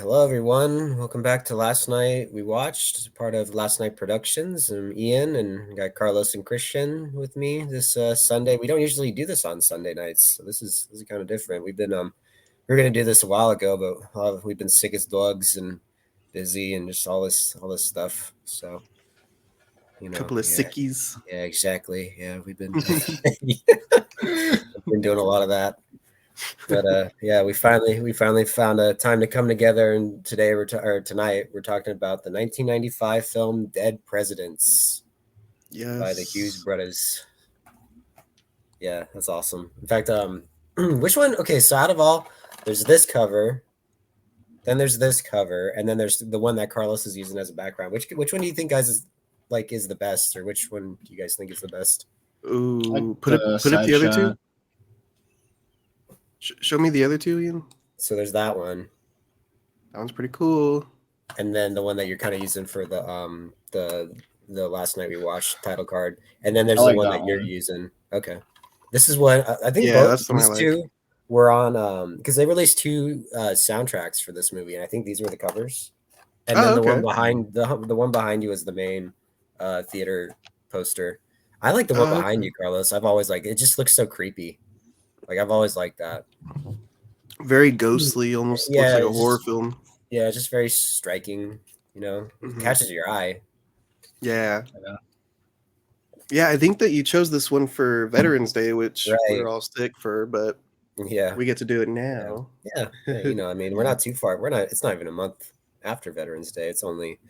hello everyone. Welcome back to Last Night We Watched, part of Last Night Productions. I'm Ian, and got Carlos and Kristian with me this Sunday. We don't usually do this on Sunday nights, so this is kind of different. We were gonna do this a while ago, but we've been sick as dogs and busy and just all this stuff. So Couple of yeah, sickies. yeah, exactly. Yeah, we've been been doing a lot of that. But yeah, we finally found a time to come together, and tonight we're talking about the 1995 film Dead Presidents by the Hughes Yes. brothers. Yeah, that's awesome. In fact, which one? Okay, so out of all, there's this cover, then there's this cover, and then there's the one that Carlos is using as a background. Which one do you think, guys, is the best, or which one do you guys think is the best? Ooh, put up the other two. Show me the other two, Ian. So there's that one. That one's pretty cool. And then the one that you're kind of using for the Last Night We Watched title card, and then there's the one that you're using. Okay, this is what I think. Yeah, both these two were on because they released two soundtracks for this movie, and I think these were the covers. And then the one behind you is the main theater poster. I like the one behind you, Carlos. I've always liked it. It just looks so creepy. Like I've always liked that. Very ghostly, almost looks like a horror film. Yeah, just very striking. Catches your eye. Yeah. Yeah, I think that you chose this one for Veterans Day, which we're all sick for, but yeah, we get to do it now. Yeah. I mean, we're not too far. It's not even a month after Veterans Day. It's only,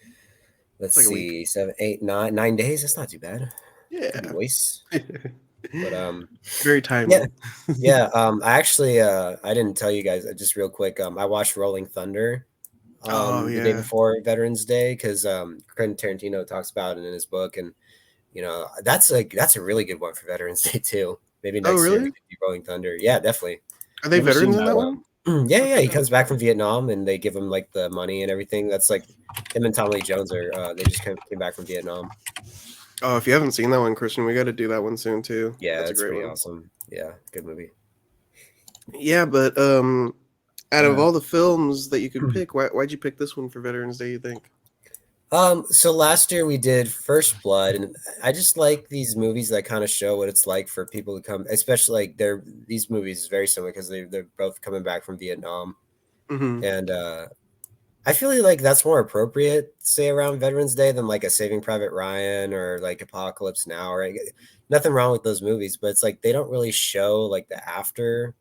let's see, 7, 8, 9 days. It's not too bad. Yeah. Voice. But very timely. Yeah. I actually I didn't tell you guys just real quick. I watched Rolling Thunder the day before Veterans Day because Quentin Tarantino talks about it in his book, and that's a really good one for Veterans Day too. Maybe next year we could do Rolling Thunder. Yeah, definitely. Are they veterans in that one? Yeah. He comes back from Vietnam, and they give him like the money and everything. That's like him and Tommy Lee Jones are. They just came back from Vietnam. Oh, if you haven't seen that one, Kristian, we got to do that one soon too. Yeah, that's a great pretty awesome. Yeah, good movie. Yeah, but out of all the films that you could pick, why'd you pick this one for Veterans Day, you think? So last year we did First Blood, and I just like these movies that kind of show what it's like for people to come, especially like these movies is very similar because they're both coming back from Vietnam, and I feel like that's more appropriate, say, around Veterans Day than like a Saving Private Ryan or like Apocalypse Now. Right? Nothing wrong with those movies, but it's like they don't really show like the aftermath,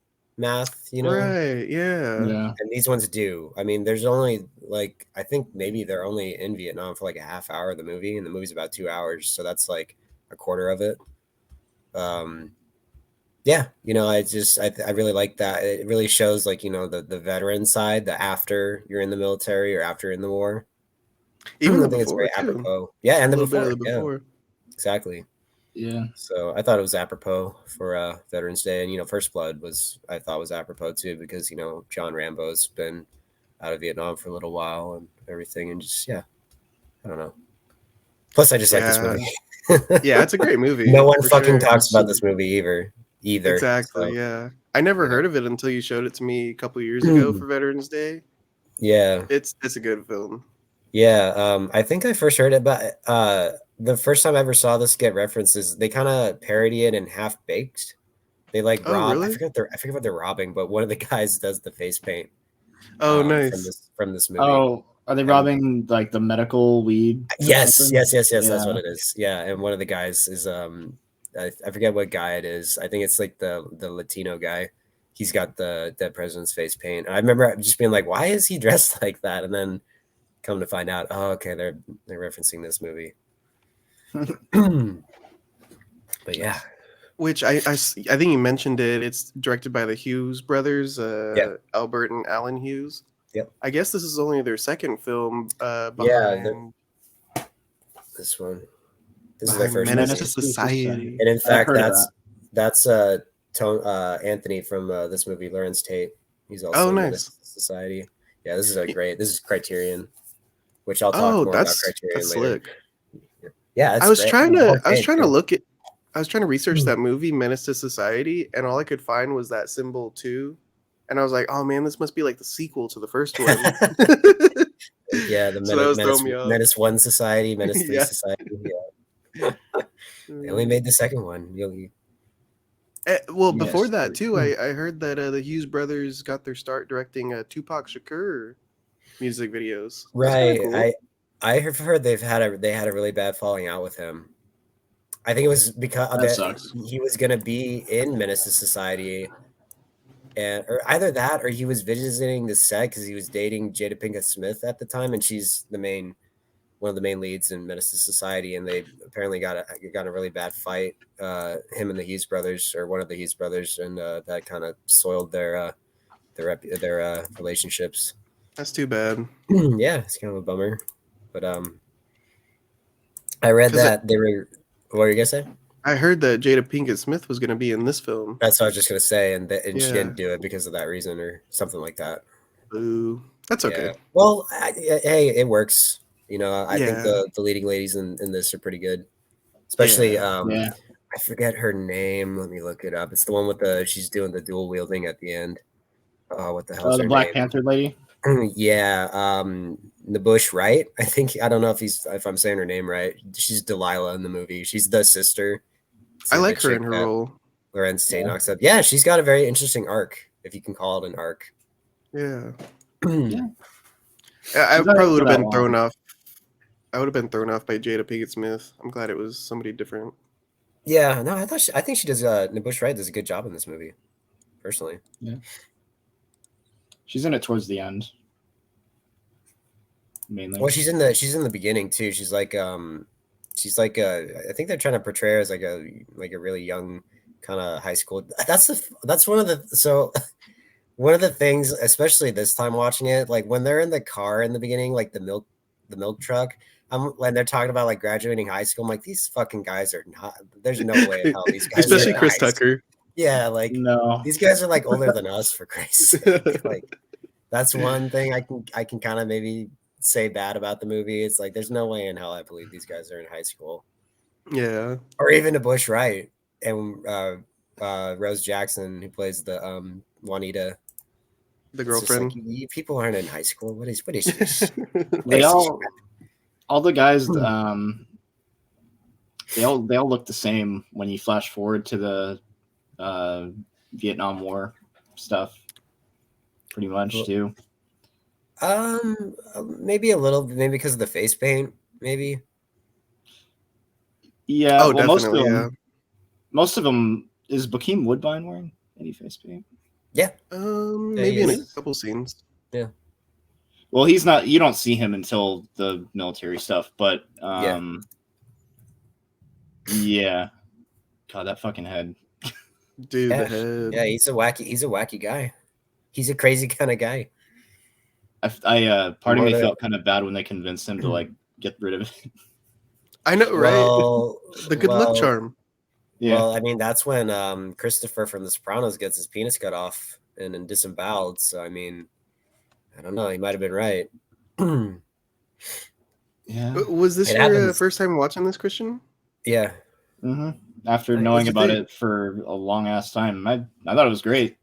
Right, yeah. And these ones do. I mean, there's only like, I think maybe they're only in Vietnam for like a half hour of the movie, and the movie's about 2 hours, so that's like a quarter of it. Yeah, I really like that. It really shows like, the veteran side, the after you're in the military or after you're in the war. Even I think it's very apropos. Yeah, and the before. Yeah, exactly. Yeah. So I thought it was apropos for Veterans Day, and First Blood I thought was apropos too because John Rambo's been out of Vietnam for a little while and everything, and just I don't know. Plus, I just like this movie. Yeah, it's a great movie. No one fucking talks about this movie either. Exactly. So. Yeah, I never heard of it until you showed it to me a couple years ago for Veterans Day. Yeah, it's a good film. Yeah, I think I first heard it, but the first time I ever saw this get references, they kind of parody it in Half Baked. They like rob. Really? I forget what they're robbing, but one of the guys does the face paint. Oh, nice. From this movie. Oh, are they robbing like the medical weed? Yes. That's what it is. Yeah, and one of the guys is I forget what guy it is. I think it's like the Latino guy. He's got the dead president's face paint. I remember just being like, "Why is he dressed like that?" And then come to find out, oh, okay, they're referencing this movie. But yeah, which I think you mentioned it. It's directed by the Hughes brothers, Albert and Alan Hughes. Yep. I guess this is only their second film. Behind this one. This is their first Menace to Society. And in fact, that's Anthony from this movie, Larenz Tate. He's also in Menace to Society. Yeah, this is Criterion, which I'll talk more about Criterion later. Slick. Yeah, I was trying to research that movie, Menace to Society, and all I could find was that symbol 2 and I was like, oh man, this must be like the sequel to the first one. Yeah, the So that was throwing me off. Menace 1 Society, Menace 3 Yeah. Society. Yeah. They only made the second one. Well, Yes. before that too, I heard that the Hughes brothers got their start directing Tupac Shakur music videos. That's Right. cool. I have heard they had a really bad falling out with him. I think it was because That sucks. he was going to be in Menace to Society, or either that or he was visiting the set because he was dating Jada Pinkett Smith at the time, and she's one of the main leads in Menace to Society, and they apparently got a really bad fight. Him and the Hughes brothers, or one of the Hughes brothers, and that kind of soiled their relationships. That's too bad. Yeah, it's kind of a bummer. But I read that they were. What were you gonna say? I heard that Jada Pinkett Smith was going to be in this film. That's what I was just gonna say, and she didn't do it because of that reason or something like that. Ooh, that's okay. Yeah. Well, hey, it works. I think the leading ladies in this are pretty good, especially I forget her name. Let me look it up. It's the one with she's doing the dual wielding at the end. What the hell is her the Black name? Panther lady. Yeah, Nabush, right? I don't know if I'm saying her name right. She's Delilah in the movie. She's the sister. I like her in her role. Larenz Tate knocks up. Yeah, she's got a very interesting arc, if you can call it an arc. Yeah. I probably would have been thrown off. I would have been thrown off by Jada Pinkett Smith. I'm glad it was somebody different. Yeah, no, I think she does. Nabush Wright does a good job in this movie, personally. Yeah. She's in it towards the end, mainly. Well, she's in the beginning too. She's like I think they're trying to portray her as like a really young kind of high school. That's one of the things, especially this time watching it, like when they're in the car in the beginning, like the milk truck. When they're talking about like graduating high school, I'm like, these fucking guys are not. There's no way in hell these guys. Especially Chris Tucker. Yeah, like no, these guys are like older than us, for Christ's sake. Like that's one thing I can kind of maybe say bad about the movie. It's like there's no way in hell I believe these guys are in high school. Yeah, or even Nabush Wright and Rose Jackson, who plays the Juanita, the girlfriend. Like, you people aren't in high school. What is this? They all the guys. They all look the same when you flash forward to the Vietnam War stuff, pretty much too. Maybe a little, maybe because of the face paint, maybe. Yeah. Oh, well, definitely. Most of them is Bokeem Woodbine wearing any face paint? Yeah. Maybe in a couple scenes. Yeah. Well, he's not. You don't see him until the military stuff, but yeah. God, that fucking head. Dude, the head. Yeah, he's a wacky guy. He's a crazy kind of guy. Part of me felt kind of bad when they convinced him to like get rid of it. I know, right? Well, the good luck charm. Yeah. Well, I mean, that's when Christopher from The Sopranos gets his penis cut off and disemboweled. So, I mean, I don't know. He might have been right. Yeah. Was this your first time watching this, Kristian? Yeah. Mm-hmm. After knowing about it for a long ass time, I thought it was great.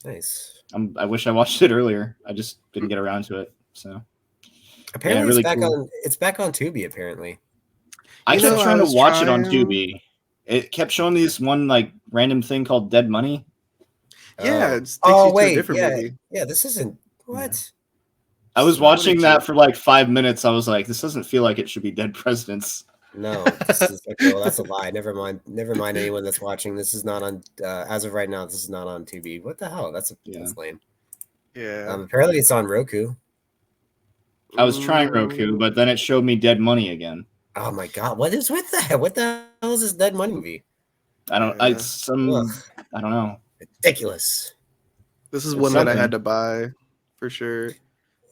Nice. I wish I watched it earlier. I just didn't get around to it. So apparently, it's back on. It's back on Tubi. Apparently, I kept trying to watch it on Tubi. It kept showing this one like random thing called Dead Money. Yeah. It takes you to a different movie. Yeah. This isn't what. I was watching that for like 5 minutes. I was like, this doesn't feel like it should be Dead Presidents. No, this is well, that's a lie. Never mind anyone that's watching. This is not on as of right now. This is not on Tubi. What the hell? That's lame. Yeah. Apparently it's on Roku. I was trying Roku, but then it showed me Dead Money again. Oh my god! What is with that? What the hell is this Dead Money movie? I don't know. Ridiculous. This is one that I had to buy for sure.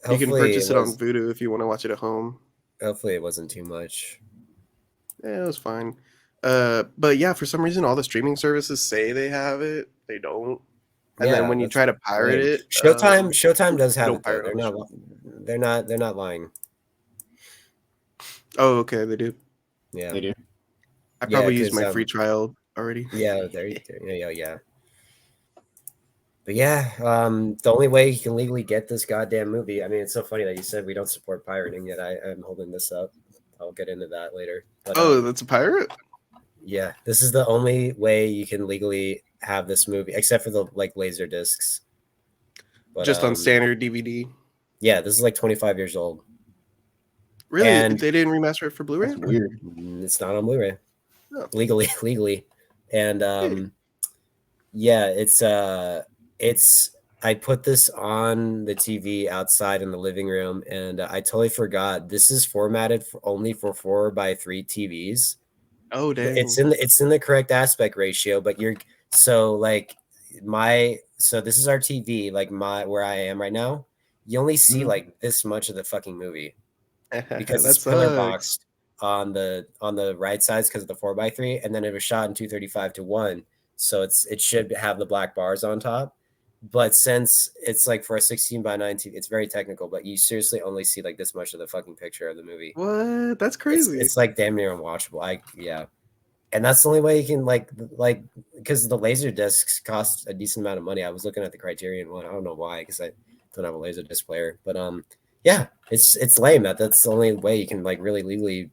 Hopefully you can purchase it on Vudu if you want to watch it at home. Hopefully it wasn't too much. Yeah, it was fine. But yeah, for some reason, all the streaming services say they have it. They don't. And then when you try to pirate it, Showtime does have it. They're not lying. Oh, okay, they do. Yeah, they do. I probably used my free trial already. Yeah, yeah. But yeah, the only way you can legally get this goddamn movie. I mean, it's so funny that you said we don't support pirating, yet I'm holding this up. I'll get into that later. But, That's a pirate? Yeah, this is the only way you can legally have this movie, except for the like laser discs. But, just on standard DVD. Yeah, this is like 25 years old. Really? And they didn't remaster it for Blu-ray? That's weird. It's not on Blu-ray. Oh. Legally. And yeah, it's I put this on the TV outside in the living room, and I totally forgot this is formatted only for 4:3 TVs. Oh dang! It's in the correct aspect ratio, but so this is our TV, like where I am right now. You only see like this much of the fucking movie because it's pillar boxed on the right sides because of the 4:3, and then it was shot in 235:1, so it should have the black bars on top. But since it's like for a 16:9 TV, it's very technical, but you seriously only see like this much of the fucking picture of the movie. What? That's crazy. It's like damn near unwatchable. Yeah. And that's the only way you can like because the laser discs cost a decent amount of money. I was looking at the Criterion one. I don't know why, because I don't have a laser disc player. But yeah, it's lame that's the only way you can like really legally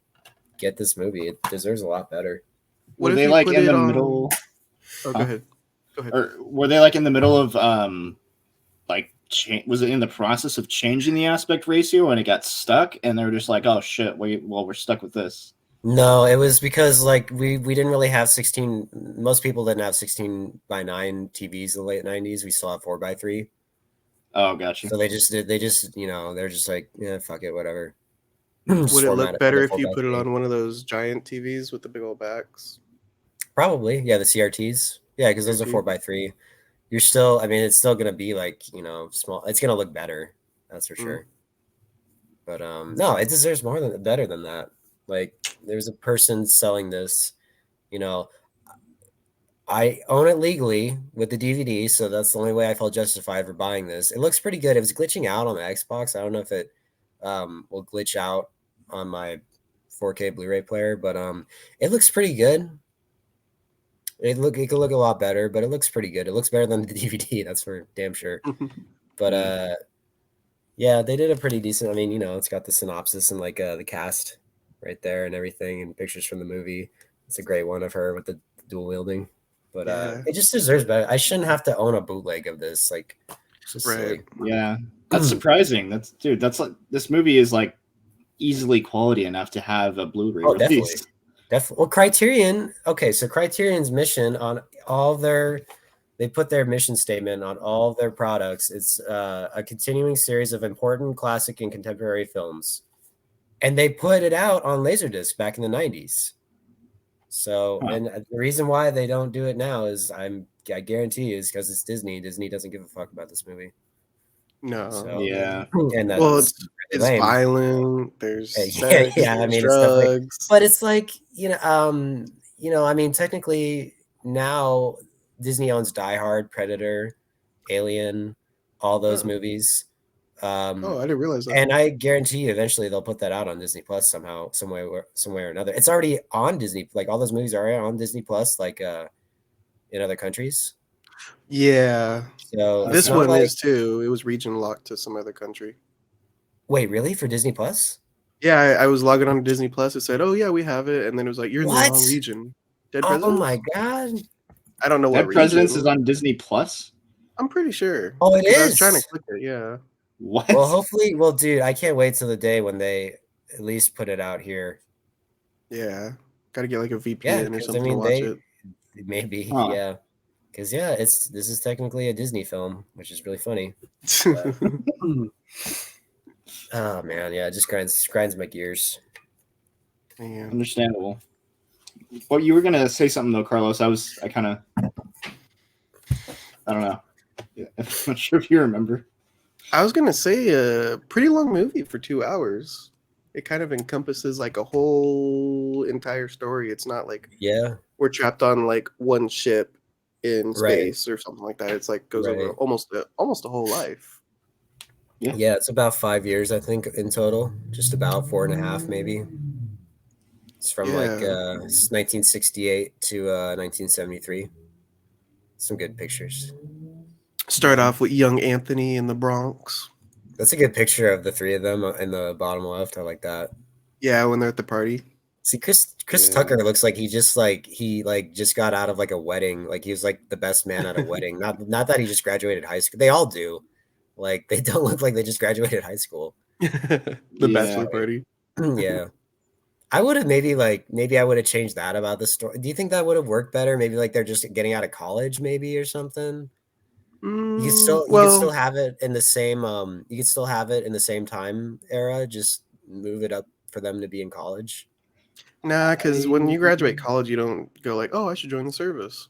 get this movie. It deserves a lot better. Were they like in the middle? Oh, go ahead. Or were they like in the middle of was it in the process of changing the aspect ratio and it got stuck and they were just like, oh shit, we're stuck with this? No, it was because like we didn't really have 16. Most people didn't have 16:9 TVs in the late 90s. We still have 4:3. Oh, gotcha. So they just they're just like, yeah, fuck it, whatever. Would it look better if you put it on one of those giant TVs with the big old backs? Probably, yeah, the CRTs. Yeah, because those are 4:3. You're still, I mean, it's still gonna be like, small. It's gonna look better, that's for sure. But no, it deserves better than that. Like, there's a person selling this, I own it legally with the DVD, so that's the only way I felt justified for buying this. It looks pretty good. It was glitching out on the Xbox. I don't know if it will glitch out on my 4K Blu-ray player, but it looks pretty good. It could look a lot better, but it looks pretty good. It looks better than the DVD, that's for damn sure. But yeah, they did a pretty decent. I mean, it's got the synopsis and like the cast right there and everything, and pictures from the movie. It's a great one of her with the dual wielding. But it just deserves better. I shouldn't have to own a bootleg of this. Like, it's just silly. Yeah, that's surprising. That's like, this movie is like easily quality enough to have a Blu-ray release. Definitely. Well, Criterion. Okay, so Criterion's mission on they put their mission statement on all their products. It's a continuing series of important classic and contemporary films, and they put it out on Laserdisc back in the 90s. So, and the reason why they don't do it now is I guarantee is because it's Disney. Disney doesn't give a fuck about this movie. No. So, yeah. And that's it's violent. There's sex, I mean, drugs. It's but it's like, I mean, technically now Disney owns Die Hard, Predator, Alien, all those movies. I didn't realize that. And I guarantee you, eventually they'll put that out on Disney Plus somehow, some way or another. It's already on Disney. Like all those movies are on Disney Plus, like in other countries. Yeah. So this one is too. It was region locked to some other country. Wait, really? For Disney Plus? Yeah, I was logging on to Disney Plus. It said, "Oh yeah, we have it," and then it was like, "You're in the wrong region." Dead Presidents? Oh my god! I don't know what Dead Presidents is on Disney Plus. I'm pretty sure. Oh, it is. I was trying to click it. Yeah. What? Well, hopefully, dude, I can't wait till the day when they at least put it out here. Yeah, got to get like a VPN or something to watch it. Maybe, yeah, because this is technically a Disney film, which is really funny. Oh man, yeah, it just grinds my gears. Man. Understandable. Well, you were gonna say something though, Carlos. I don't know. Yeah, I'm not sure if you remember. I was gonna say a pretty long movie for 2 hours. It kind of encompasses like a whole entire story. It's not like we're trapped on like one ship in space or something like that. It's like goes over almost a whole life. Yeah, it's about 5 years, I think, in total. Just about 4.5, maybe. It's from 1968 to 1973. Some good pictures. Start off with young Anthony in the Bronx. That's a good picture of the three of them in the bottom left. I like that. Yeah, when they're at the party. See, Chris Tucker looks like he just got out of like a wedding. Like he was like the best man at a wedding. Not that he just graduated high school. They all do. Like they don't look like they just graduated high school. The bachelor party. Yeah. I would have maybe I would have changed that about the story. Do you think that would have worked better? Maybe like they're just getting out of college, maybe, or something. You could still have it in the same you could still have it in the same time era. Just move it up for them to be in college. Nah, because when you graduate college, you don't go like, "Oh, I should join the service."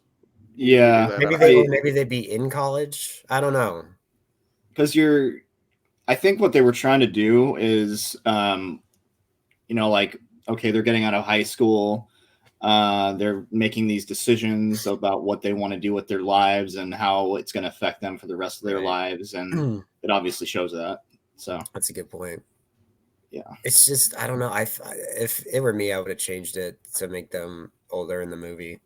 Yeah, maybe they'd be in college. I don't know. Because I think what they were trying to do is, like, okay, they're getting out of high school. They're making these decisions about what they want to do with their lives and how it's going to affect them for the rest of their lives. And it obviously shows that. So that's a good point. Yeah. It's just, I don't know. If it were me, I would have changed it to make them older in the movie.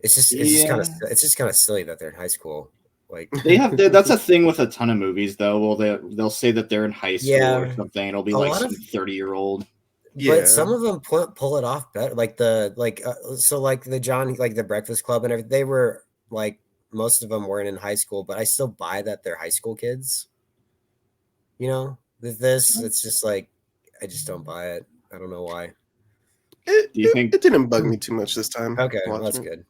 It's just kind of silly that they're in high school. Like that's a thing with a ton of movies though. Well, they'll say that they're in high school or something. It'll be like some 30-year-old. Yeah. But some of them pull it off better. Like the Breakfast Club and everything. They were like, most of them weren't in high school, but I still buy that they're high school kids. You know, with this, it's just like, I just don't buy it. I don't know why. Do you think it didn't bug me too much this time? Okay, well, that's good.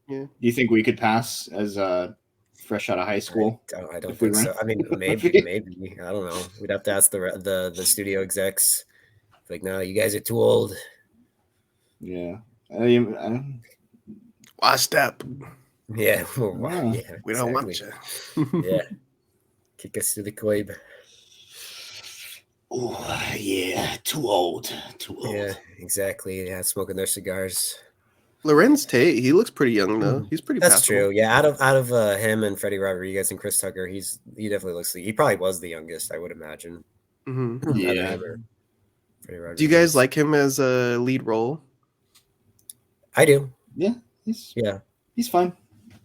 Yeah. Do you think we could pass as fresh out of high school? I don't think so. I mean, maybe. I don't know. We'd have to ask the studio execs. Like, no, you guys are too old. Yeah. Washed up. Yeah. Wow. Yeah, we don't want you. Yeah. Kick us to the curb. Oh, yeah. Too old. Yeah, exactly. Yeah, smoking their cigars. Larenz Tate, he looks pretty young though. He's pretty. That's true. Yeah, out of him and Freddie Rodriguez and Chris Tucker, he definitely looks like he probably was the youngest, I would imagine. Mm-hmm. Yeah. Do you guys like him as a lead role? I do. Yeah. He's fine.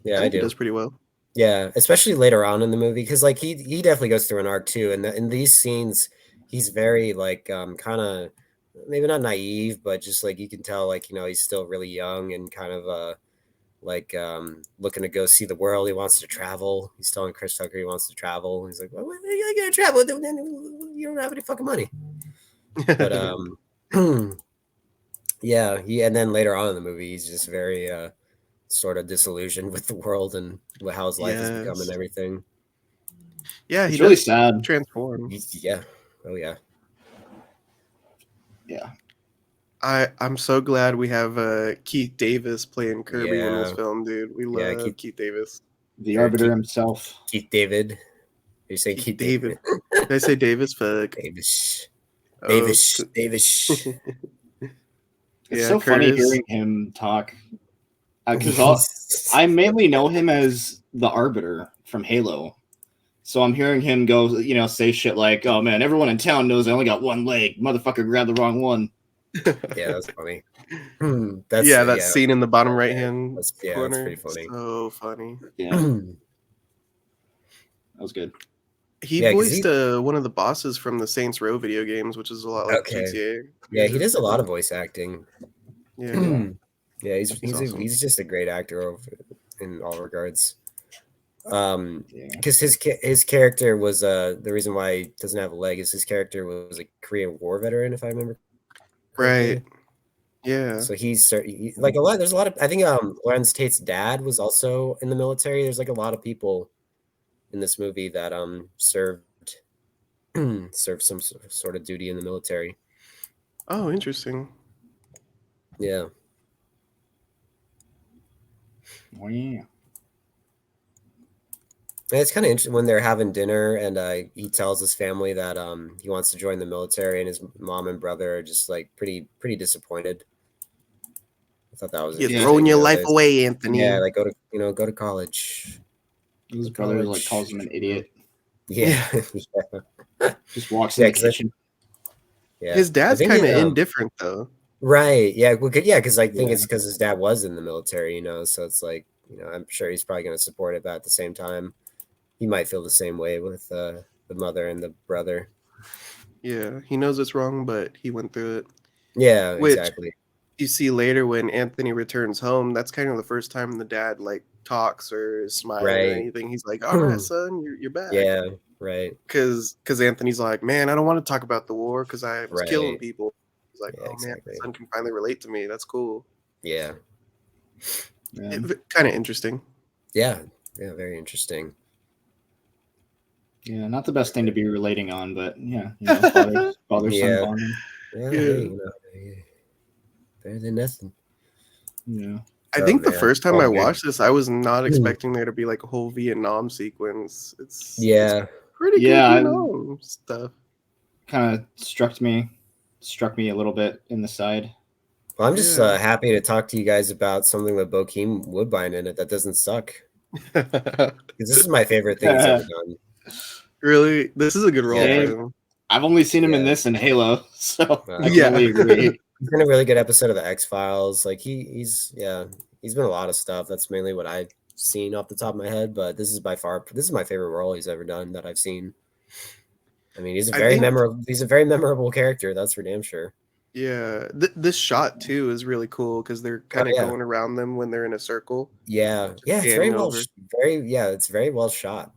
Yeah, I do. He does pretty well. Yeah, especially later on in the movie, because like he definitely goes through an arc too, and in these scenes, he's very like kind of maybe not naive, but just like you can tell, like, you know, he's still really young and kind of looking to go see the world. He wants to travel. He's telling Chris Tucker he wants to travel. He's like, well, you gotta travel. You don't have any fucking money. But yeah, and then later on in the movie, he's just very sort of disillusioned with the world and how his life has become and everything. Yeah, he's really sad. Transform. Yeah. Oh yeah. Yeah. I'm so glad we have Keith Davis playing Kirby in this film, dude. We love Keith Davis. The Arbiter himself. Keith David. You say Keith David. Did I say Davis? Fuck. Davis. It's so funny hearing him talk. Because I mainly know him as the Arbiter from Halo. So I'm hearing him go, say shit like, oh man, everyone in town knows I only got one leg. Motherfucker grabbed the wrong one. Yeah, that's funny. That scene in the bottom right hand corner. That's pretty funny. So funny. Yeah. That was good. He voiced one of the bosses from the Saints Row video games, which is a lot like GTA. Yeah, he does a lot of voice acting. Yeah. Yeah, he's just a great actor in all regards. Because his character was the reason why he doesn't have a leg is his character was a Korean War veteran, if I remember correctly. Right. Yeah. So he's like there's a lot of, I think Larenz Tate's dad was also in the military. There's like a lot of people in this movie that served some sort of duty in the military. Oh, interesting. Yeah. Oh, yeah. And it's kind of interesting when they're having dinner and he tells his family that he wants to join the military, and his mom and brother are just like pretty disappointed. I thought that was you're throwing your life away, Anthony. Yeah, like go to college. His brother like calls him an idiot. Yeah. Just walks in the kitchen. Yeah. His dad's kind of indifferent though. Right. Yeah. Well, because I think it's because his dad was in the military, so it's like, I'm sure he's probably going to support it, but at the same time, he might feel the same way with the mother and the brother. Yeah, he knows it's wrong, but he went through it. Yeah, Which exactly. you see later when Anthony returns home, that's kind of the first time the dad like talks or is smiling or anything. He's like, "All right, son, you're back." Yeah, right. Because Anthony's like, "Man, I don't want to talk about the war because I was killing people." He's like, yeah, "Oh man, my son can finally relate to me. That's cool." Yeah. Kind of interesting. Yeah, very interesting. Yeah, not the best thing to be relating on, but yeah, you know, father son bonding. Yeah, hey, you know, better than nothing. Yeah. I think the first time I watched this, I was not expecting there to be like a whole Vietnam sequence. It's pretty good Vietnam stuff. Kind of struck me a little bit in the side. Well, I'm just happy to talk to you guys about something with Bokeem Woodbine in it that doesn't suck. Because this is my favorite thing he's ever done. Really? This is a good role for him. I've only seen him in this and Halo, so I can only agree. He's been a really good episode of the X-Files. Like he's been a lot of stuff. That's mainly what I've seen off the top of my head, but this is my favorite role he's ever done that I've seen. I mean, he's a very memorable character, that's for damn sure. Yeah, this shot too is really cool because they're kind of going around them when they're in a circle. Yeah, it's very well, it's very well shot.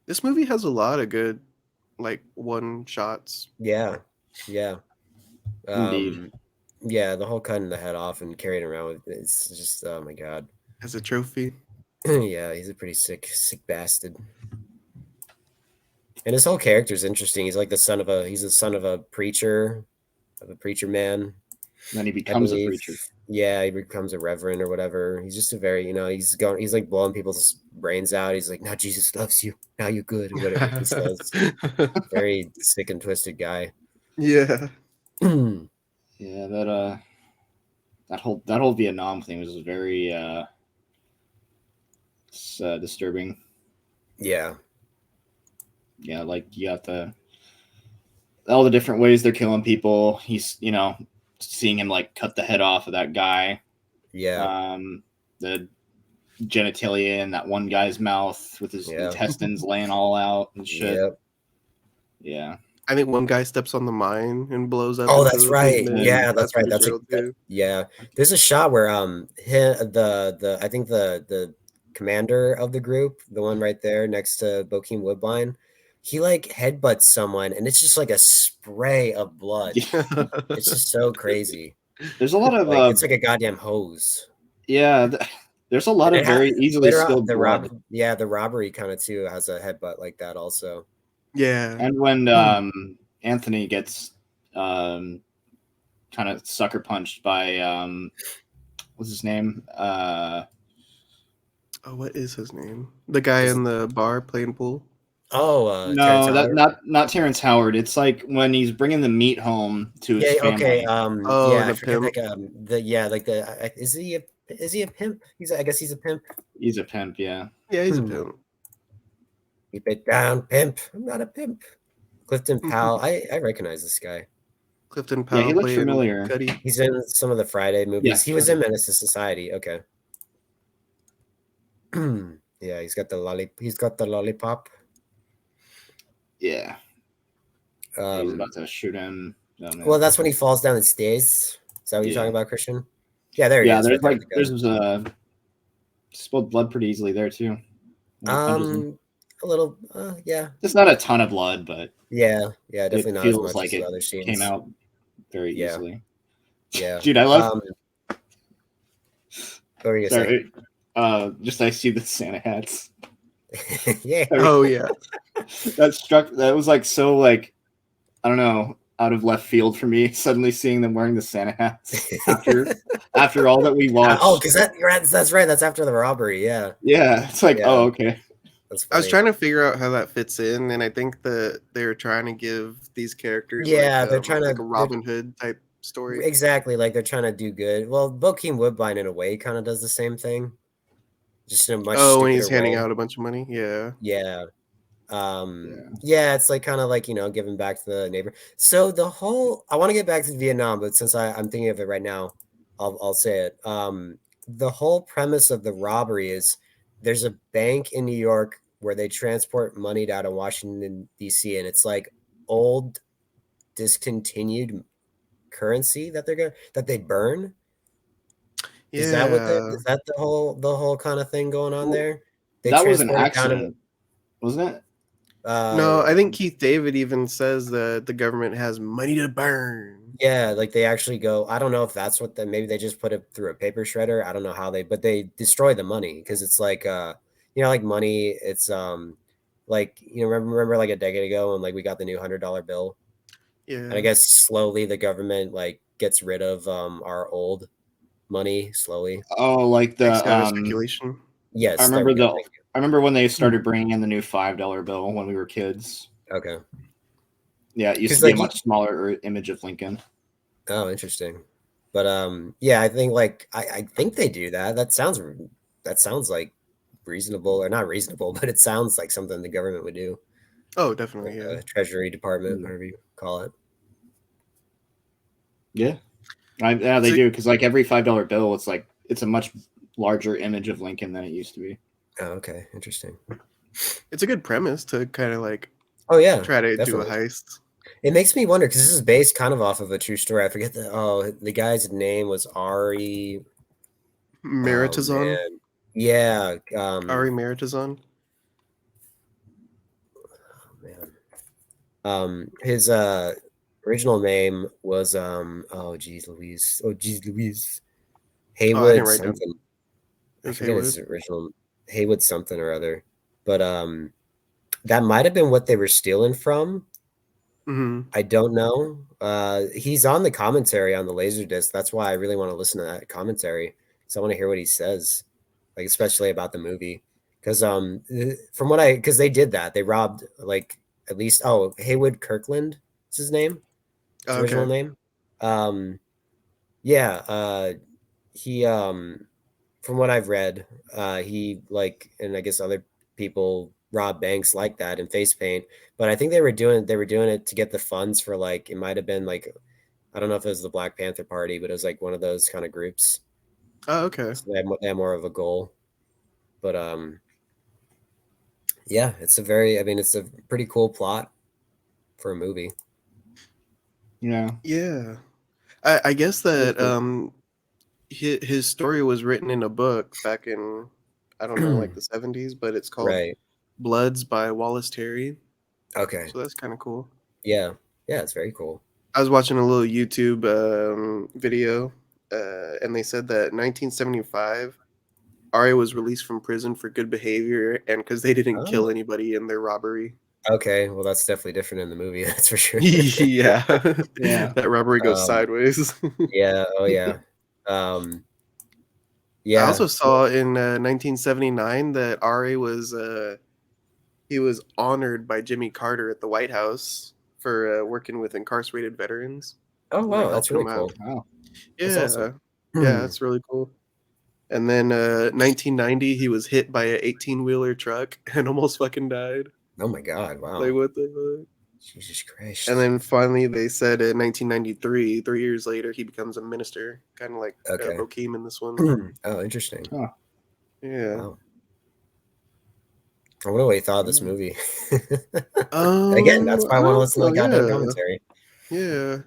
This movie has a lot of good, like, one shots. Yeah. Indeed. Yeah, the whole cutting the head off and carrying it around, it's just, oh my god. As a trophy. Yeah, he's a pretty sick bastard. And his whole character is interesting. He's like the son of a preacher man. And then he becomes a preacher. Yeah, he becomes a reverend or whatever. He's just a very, he's like blowing people's brains out. He's like, now Jesus loves you. Now you're good. Or whatever he says. Very sick and twisted guy. Yeah. Yeah, that whole Vietnam thing was very disturbing. Yeah. Yeah, like you got all the different ways they're killing people. He's, seeing him like cut the head off of that guy. Yeah. The genitalia in that one guy's mouth with his intestines laying all out and shit. Yep. Yeah. I think one guy steps on the mine and blows up. Oh, that's right. Yeah, that's right. That's There's a shot where I think the commander of the group, the one right there next to Bokeem Woodbine, he like headbutts someone and it's just like a spray of blood. It's just so crazy. There's a lot of it's like a goddamn hose. Yeah, there's a lot of very easily spilled blood. The robbery kind of too has a headbutt like that also. Yeah. And when Anthony gets kind of sucker punched by what's his name? What is his name? The guy in the bar playing pool? Oh, no, not Terrence Howard. It's like when he's bringing the meat home to his family. Okay. The pimp. Like, is he a pimp? I guess he's a pimp. He's a pimp, yeah. Yeah, he's a pimp. Keep it down, pimp. I'm not a pimp. Clifton Powell. I recognize this guy. Clifton Powell. Yeah, he looks familiar. Cuddy. He's in some of the Friday movies. Yes, he was in Menace to Society. Okay. Yeah, he's got the lollipop. Yeah. He's about to shoot him. Well, that's when he falls down the stairs. Is that what you're talking about, Kristian? Yeah, there he is. There's spilled blood pretty easily there too. A little, yeah. It's not a ton of blood, but yeah, definitely not as much like as other scenes. Came out very easily. Yeah, dude, I love. What were you gonna say? Just I see the Santa hats. Yeah. Oh yeah. That was like so like I don't know, out of left field for me. Suddenly seeing them wearing the Santa hats after all that we watched. Oh, because that's right. That's after the robbery. Yeah. Yeah. It's like oh okay. I was trying to figure out how that fits in, and I think that they're trying to give these characters they're trying like a Robin Hood type story. Exactly, like they're trying to do good. Well, Bokeem Woodbine in a way kind of does the same thing. Just in a much when he's handing out a bunch of money. Yeah. It's like kind of like giving back to the neighbor. So I want to get back to Vietnam, but since I'm thinking of it right now, I'll say it. The whole premise of the robbery is there's a bank in New York where they transport money down to Washington D.C. and it's like old discontinued currency that they burn. Yeah. Is that the whole kind of thing going on there? They that was an transport it accident, wasn't it? No, I think Keith David even says that the government has money to burn. Yeah, like they actually go. I don't know if that's what maybe they just put it through a paper shredder. I don't know how but they destroy the money because it's like like money. It's like remember like a decade ago when like we got the new $100 bill. Yeah, and I guess slowly the government like gets rid of our old money slowly. Oh, like takes the out of circulation. Yes, I remember when they started bringing in the new $5 bill when we were kids. Okay. Yeah, it used to be a much smaller image of Lincoln. Oh, interesting. But yeah, I think like I think they do that. That sounds like reasonable, or not reasonable, but it sounds like something the government would do. Oh, definitely, like Treasury Department, whatever you call it. Yeah, they do, because like every $5 bill, it's a much larger image of Lincoln than it used to be. Oh, okay, interesting. It's a good premise to kind of like. Oh yeah, try to do a heist. It makes me wonder because this is based kind of off of a true story. I forget the guy's name was Ari Meritazon. Oh, yeah, Ari Meritazon. Oh, man. His original name was oh geez Louise Haywood something. I forget his original Haywood something or other, but that might have been what they were stealing from. Mm-hmm. I don't know. He's on the commentary on the Laserdisc. That's why I really want to listen to that commentary, because I want to hear what he says, like especially about the movie. Because because they did that, they robbed like at least Haywood Kirkland is his name, his original name. He from what I've read, he like, and I guess other people rob banks like that in face paint, but I think they were doing it to get the funds for like, it might have been like, I don't know if it was the Black Panther Party, but it was like one of those kind of groups. Oh, okay. So they have more of a goal, but yeah, it's a pretty cool plot for a movie. Yeah. I guess that his story was written in a book back in, I don't know, like the 70s, but it's called Bloods by Wallace Terry. Okay. So that's kind of cool. Yeah, it's very cool. I was watching a little YouTube video, and they said that 1975, Ari was released from prison for good behavior and because they didn't kill anybody in their robbery. Okay, well that's definitely different in the movie, that's for sure. Yeah. That robbery goes sideways. Yeah. Oh yeah. Yeah. I also saw in 1979 that Ari was he was honored by Jimmy Carter at the White House for working with incarcerated veterans. Oh wow, that's really cool. Wow. Yeah. That's awesome. Yeah, that's really cool. And then 1990, he was hit by an 18-wheeler truck and almost fucking died. Oh my god! Wow. Like what the fuck? Jesus Christ. And then finally, they said in 1993, 3 years later, he becomes a minister, kind of like Bokeem in this one. Oh, interesting. Oh. Yeah. Wow. I wonder what he thought of this movie. Again, that's why I want to listen to the goddamn commentary. Yeah.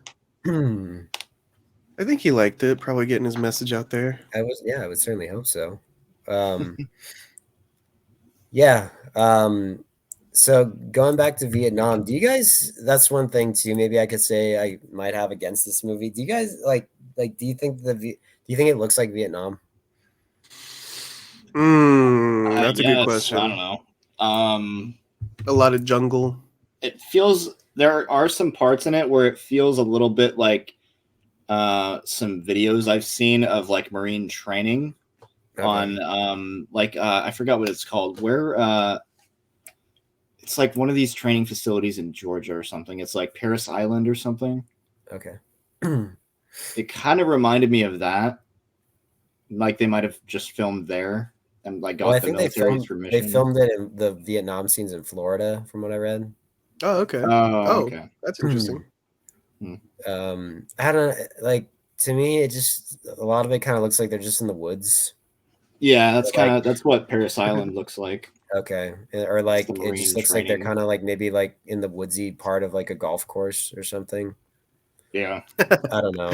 I think he liked it, probably getting his message out there. I would certainly hope so. Yeah. So going back to Vietnam, do you guys, that's one thing too, maybe I could say I might have against this movie. Do you guys like do you think it looks like Vietnam? That's a good question. I don't know. A lot of jungle. It feels, there are some parts in it where it feels a little bit like some videos I've seen of like Marine training on I forgot what it's called, where it's like one of these training facilities in Georgia or something. It's like Paris Island or something. Okay. It kind of reminded me of that. Like they might have just filmed there and like got the military permission. They filmed it in the Vietnam scenes in Florida, from what I read. Oh, okay. Okay. That's interesting. I don't know, like, to me, it just, a lot of it kind of looks like they're just in the woods. Yeah, that's kind of, that's what Paris Island looks like. Okay, or like it Marine just looks like training. they're kind of like maybe like in the woodsy part of like a golf course or something. Yeah. I don't know.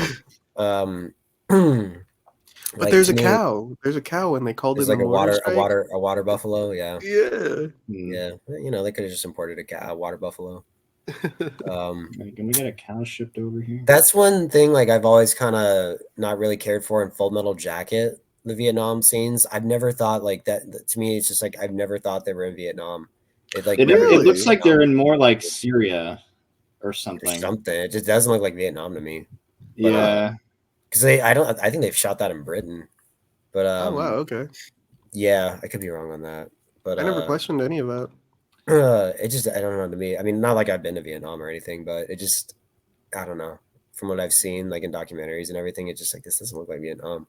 But Like there's to a me, cow. There's a cow, and they called there's in a like mortar strike. a water buffalo. Yeah, Yeah. yeah. You know, they could have just imported a water buffalo. Can we get a cow shipped over here? That's one thing like I've always kind of not really cared for in Full Metal Jacket, the Vietnam scenes. I've never thought like that. To me, it's just like I've never thought they were in Vietnam. It like never. It looks like Vietnam they're in more like Syria or something. It just doesn't look like Vietnam to me. But, Yeah. because I think they've shot that in Britain. But Oh wow, okay. yeah, I could be wrong on that. But I never questioned any of that. It just I don't know to me. I mean, not like I've been to Vietnam or anything, but it just I don't know. From what I've seen, like in documentaries and everything, it's just like this doesn't look like Vietnam.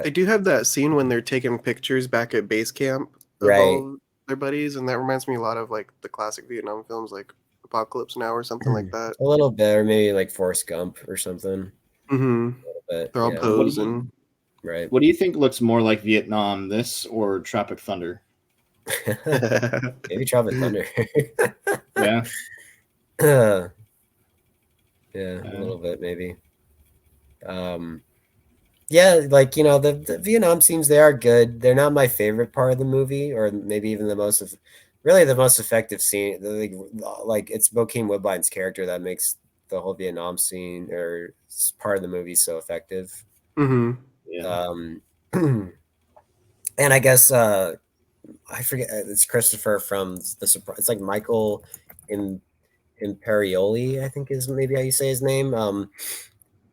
They do have that scene when they're taking pictures back at base camp of Right. all their buddies, and that reminds me a lot of like the classic Vietnam films, like Apocalypse Now or something like that. A little bit, or maybe like Forrest Gump or something. Mm-hmm. Bit, they're all posing. Right. What do you think looks more like Vietnam, this or Tropic Thunder? Maybe Tropic Thunder. Yeah. Yeah, a little bit maybe. Yeah, like you know, the Vietnam scenes, they are good. They're not my favorite part of the movie, or maybe even the most effective scene. Like it's Bokeem Woodbine's character that makes the whole Vietnam scene or part of the movie so effective. Mm-hmm. Yeah. And I guess I forget it's Christopher from the Surprise. It's like Michael Imperioli, I think is maybe how you say his name.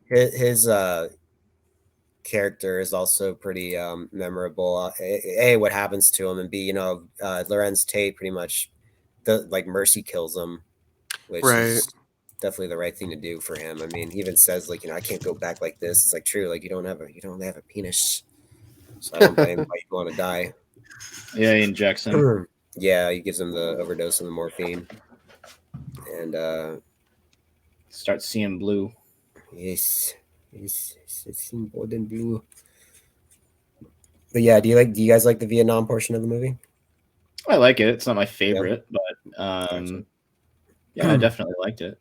His character is also pretty memorable. A, what happens to him, and B, you know, Larenz Tate pretty much mercy kills him, which is definitely the right thing to do for him. I mean, he even says like, you know, I can't go back like this. It's like true, like you don't have a penis, so I don't blame why you want to die. Yeah, he injects him. Yeah, he gives him the overdose of the morphine, and start seeing blue. Yes, it's important blue. But yeah, do you guys like the Vietnam portion of the movie? I like it. It's not my favorite, but yeah, I definitely liked it.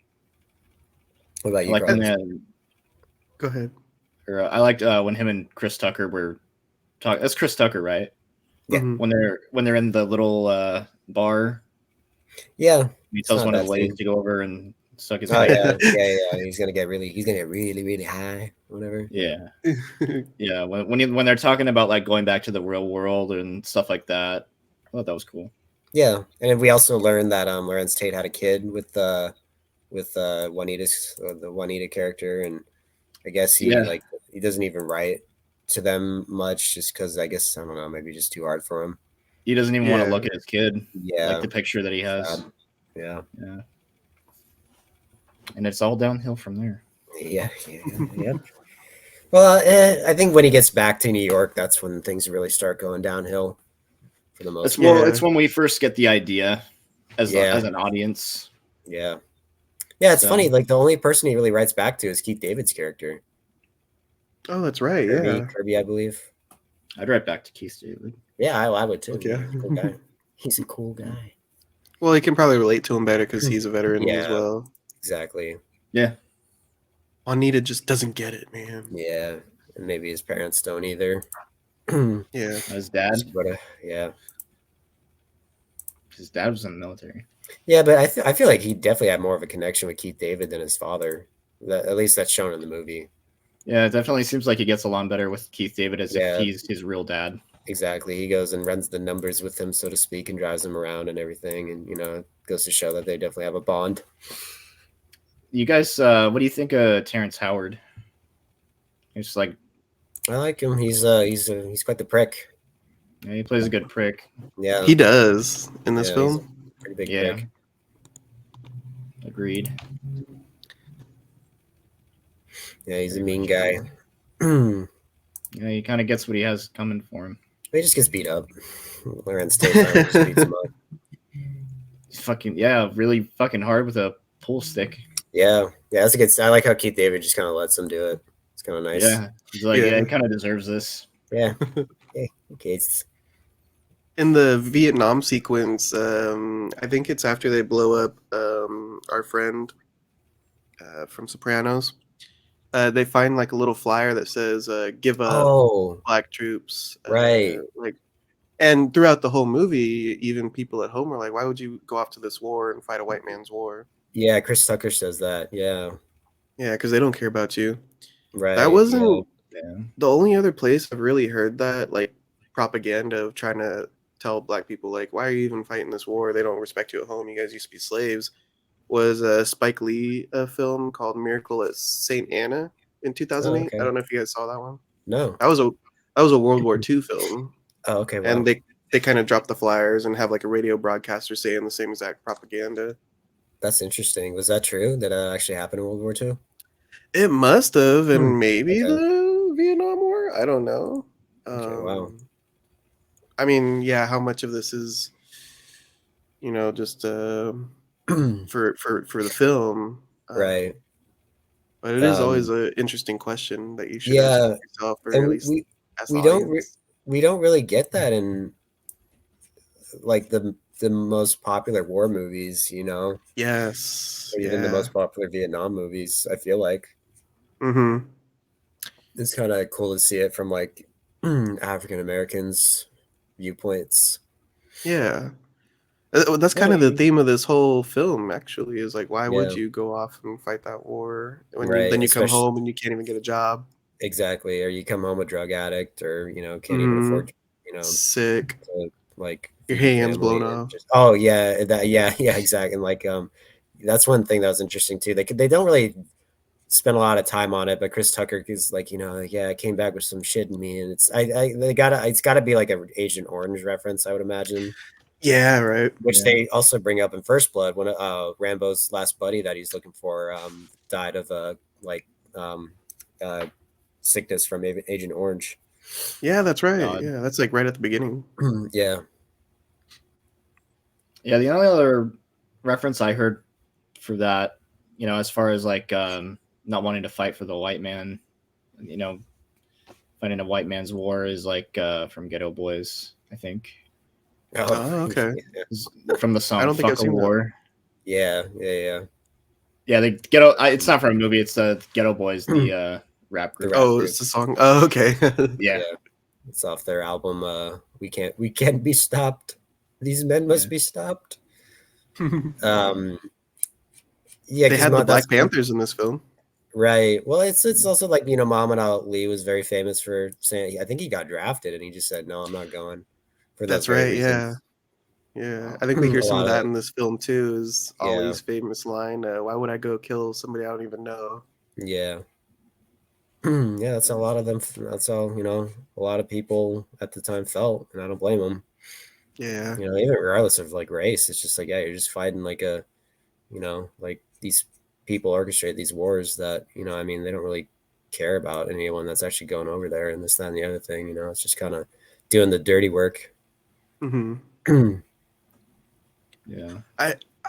What about you? Like Go ahead. I liked when him and Chris Tucker were talking. That's Chris Tucker, right? Yeah. When they're in the little bar. Yeah. He tells one of the ladies to go over and suck his. Yeah. He's gonna get really high. Whatever. Yeah. Yeah. When they're talking about like going back to the real world and stuff like that, I thought that was cool. Yeah, and we also learned that Larenz Tate had a kid with Juanita's the Juanita character, and I guess he doesn't even write to them much just because I guess I don't know, maybe just too hard for him. He doesn't even want to look at his kid. Yeah, like the picture that he has. Yeah. And it's all downhill from there. Yeah. Well, I think when he gets back to New York, that's when things really start going downhill. For the most part. It's when we first get the idea as an audience. Yeah. Yeah, it's funny. Like the only person he really writes back to is Keith David's character. Oh, that's right. Kirby, I believe. I'd write back to Keith David. Yeah, I would too. Okay. Cool guy. He's a cool guy. Well, he can probably relate to him better because he's a veteran as well. Exactly. Yeah. Juanita just doesn't get it, man. Yeah, and maybe his parents don't either. Yeah. His dad. Yeah. His dad was in the military. Yeah, but I feel like he definitely had more of a connection with Keith David than his father. At least that's shown in the movie. Yeah, it definitely seems like he gets along better with Keith David as if he's his real dad. Exactly. He goes and runs the numbers with him, so to speak, and drives him around and everything. And, you know, it goes to show that they definitely have a bond. You guys, what do you think of Terrence Howard? He's like, I like him. He's quite the prick. Yeah, he plays a good prick. Yeah, he does in this film. Pretty big prick. Agreed. Yeah, he's a mean guy. Yeah, he kind of gets what he has coming for him. He just gets beat up. Larenz Tate just beats him up. He's really fucking hard with a pool stick. Yeah, that's a good. I like how Keith David just kind of lets him do it. It's kind of nice. Yeah, he's like, he kind of deserves this. Yeah. Okay. In the Vietnam sequence, I think it's after they blow up our friend from Sopranos. They find like a little flyer that says "Give up, Oh, black troops." right. Like, and throughout the whole movie, even people at home are like, "Why would you go off to this war and fight a white man's war?" Yeah, Chris Tucker says that. Yeah. Yeah, because they don't care about you. That Right. wasn't Yeah. the only other place I've really heard that like propaganda of trying to tell black people like, "Why are you even fighting this war? They don't respect you at home. You guys used to be slaves." Was a Spike Lee film called Miracle at St. Anna in Oh, 2008. I okay. don't know if you guys saw that one. No. That was a World War II film, Oh, okay. Wow. and they kind of drop the flyers and have like a radio broadcaster saying the same exact propaganda. That's interesting. Was that true? Did that actually happen in World War II? It must have, and maybe Okay. the Vietnam War. I don't know. Okay. Wow. I mean, yeah, how much of this is, just for the film, Right. but it is always an interesting question that you should ask Yeah, yourself, or at and least ask the we don't audience. we don't really get that in like the most popular war movies, Yes. or even the Yeah. most popular Vietnam movies. I feel like Mm-hmm. it's kind of cool to see it from like African Americans' viewpoints. Yeah. That's kind of the theme of this whole film, actually, is like, why would Yeah, you go off and fight that war when right. you come Especially home and you can't even get a job? exactly, or you come home a drug addict, or can't even Mm-hmm. afford, Sick. to like Your feed your hands family blown and off. just yeah exactly. And like that's one thing that was interesting too. They don't really spend a lot of time on it, but Chris Tucker is like, like, yeah, I came back with some shit in me, and it's gotta be like a Agent Orange reference, I would imagine. Yeah, right. Which they also bring up in First Blood when Rambo's last buddy that he's looking for died of um, uh, sickness from Agent Orange. Yeah, that's right. Yeah, that's like right at the beginning. Yeah. Yeah, the only other reference I heard for that, as far as like not wanting to fight for the white man, fighting a white man's war is like from Ghetto Boys, I think. Oh, okay. From the song I don't think I've "Fuck a seen War." Yeah. Yeah, the Ghetto. It's not from a movie. It's the Ghetto Boys, the rap group. Oh, it's the song. Oh, okay. Yeah. It's off their album. We can't be stopped. These men must be stopped. Yeah, they had the Black Panthers in this film. Right. Well, it's also like Muhammad Ali was very famous for saying, I think he got drafted and he just said, no, I'm not going. For those That's right. reasons. Yeah. I think we hear some of that in this film too. Is Ali's famous line, "Why would I go kill somebody I don't even know?" Yeah. Yeah, that's a lot of them. That's all a lot of people at the time felt, and I don't blame them. Yeah. Even regardless of like race, it's just like, yeah, you're just fighting like like these people orchestrate these wars that they don't really care about anyone that's actually going over there and this, that, and the other thing. It's just kind of doing the dirty work. Mm-hmm. Yeah.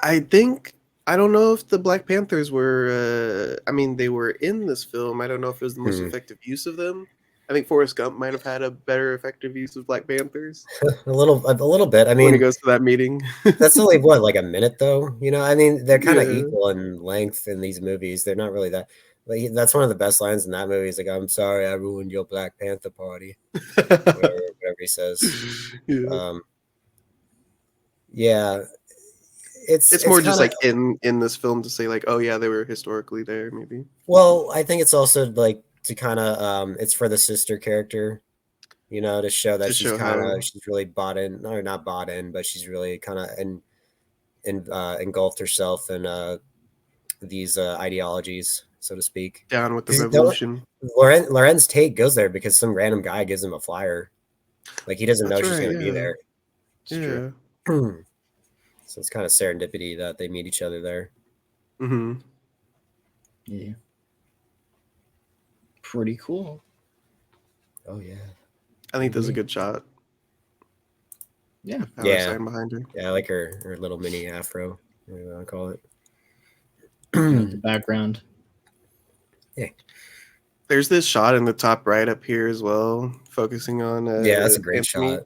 I think I don't know if the Black Panthers were. They were in this film. I don't know if it was the most effective use of them. I think Forrest Gump might have had a better effective use of Black Panthers. a little bit. I mean, when he goes to that meeting, that's only what, like a minute though. They're kind of equal in length in these movies. They're not really that. Like, that's one of the best lines in that movie. Is like, "I'm sorry, I ruined your Black Panther party," whatever he says. Yeah. It's more just like in this film to say like, oh yeah, they were historically there, maybe. Well, I think it's also like to kind of it's for the sister character, to show that she's really bought in, or not bought in, but she's really kind of engulfed herself in these ideologies, so to speak. Down with the revolution. Larenz Tate goes there because some random guy gives him a flyer. Like, he doesn't know she's going to be there. It's true. So it's kind of serendipity that they meet each other there. Mm-hmm. Yeah. Pretty cool. Oh yeah. I think there's a good shot. Yeah. Behind her. Yeah, I like her little mini afro. What do you want to call it? The background. Yeah. There's this shot in the top right up here as well, focusing on that's a great shot.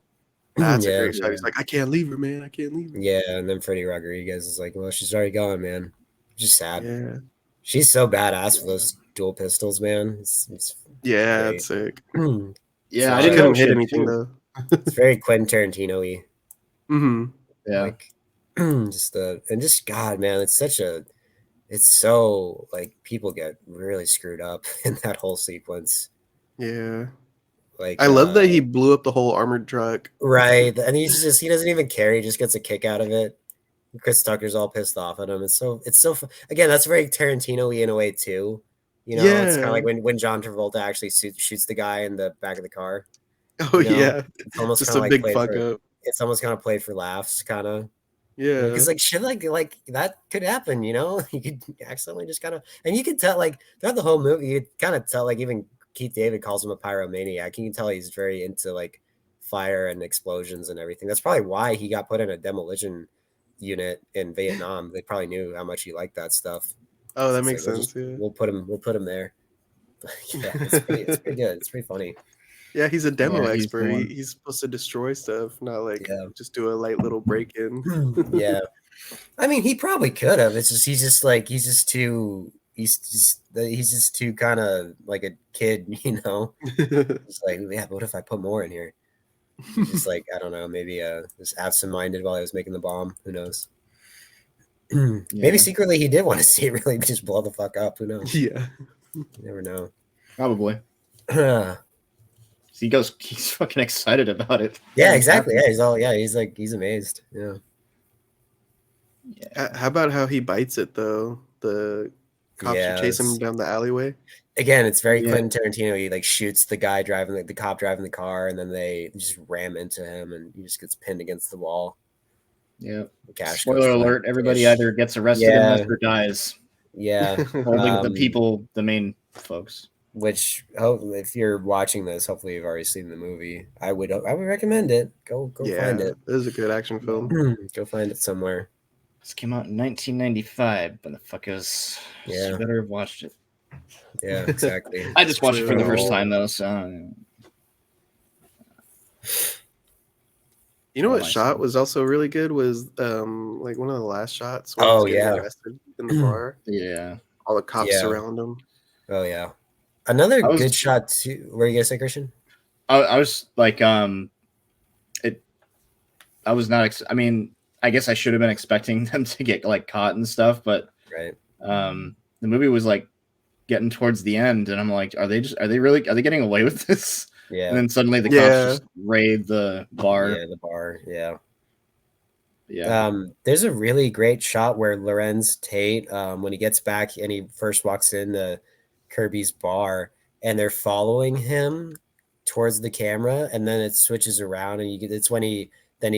That's a great shot. He's like, I can't leave her, man. I can't leave her. Yeah, and then Freddie Rodriguez is like, well, she's already gone, man. Just sad. Yeah. She's so badass with those dual pistols, man. It's it's sick. Yeah, I didn't couldn't hit anything though. It's very Quentin Tarantino-y. Mm-hmm. Yeah. Like just God, man, it's so like people get really screwed up in that whole sequence. Yeah. Like I love that he blew up the whole armored truck. Right. And he doesn't even care, he just gets a kick out of it. Chris Tucker's all pissed off at him. It's so again, that's very Tarantino-y in a way too. You know, it's kind of like when John Travolta actually shoots the guy in the back of the car. Oh, you know? Yeah. It's almost just a like big fuck up. It's almost kind of played for laughs, kind of. Yeah. Because like shit like that could happen, you know? You could accidentally just kind of, and you can tell like throughout the whole movie, you could kind of tell like even Keith David calls him a pyromaniac. You can tell he's very into like fire and explosions and everything. That's probably why he got put in a demolition unit in Vietnam. They probably knew how much he liked that stuff. Oh, that makes sense. We'll put him there. Yeah, it's pretty good. It's pretty funny. Yeah, he's a demo expert. He's supposed to destroy stuff, not like just do a light little break in. Yeah, I mean, he probably could have. It's just he's just too kind of like a kid, you know. It's like, yeah, but what if I put more in here? Just like, I don't know, maybe just absent-minded while I was making the bomb. Who knows? Maybe secretly he did want to see it really just blow the fuck up. Who knows? Yeah, you never know. Probably. He's fucking excited about it. Yeah, exactly. Yeah, he's amazed. Yeah. How about how he bites it though? The cops are chasing him down the alleyway. Again, it's very Quentin Tarantino. He like shoots the guy driving the cop driving the car, and then they just ram into him, and he just gets pinned against the wall. Yeah. Spoiler alert! Everybody either gets arrested or dies. Yeah. The main folks. Which, if you're watching this, hopefully you've already seen the movie. I would recommend it. Go find it. This is a good action film. Go find it somewhere. This came out in 1995, motherfuckers. Yeah, you better have watched it. Yeah, exactly. I just watched it for the first time though, so. You know what shot was also really good was like one of the last shots. When arrested in the bar. Yeah, all the cops surround him. Oh yeah, another good shot too. Where you gonna say, Kristian? I was like, I was not. I mean, I guess I should have been expecting them to get like caught and stuff, but right. The movie was like getting towards the end, and I'm like, are they getting away with this? Yeah. And then suddenly the cops just raid the bar. Yeah, the bar. Yeah. Yeah. There's a really great shot where Larenz Tate, when he gets back and he first walks into Kirby's bar, and they're following him towards the camera, and then it switches around, and it's when he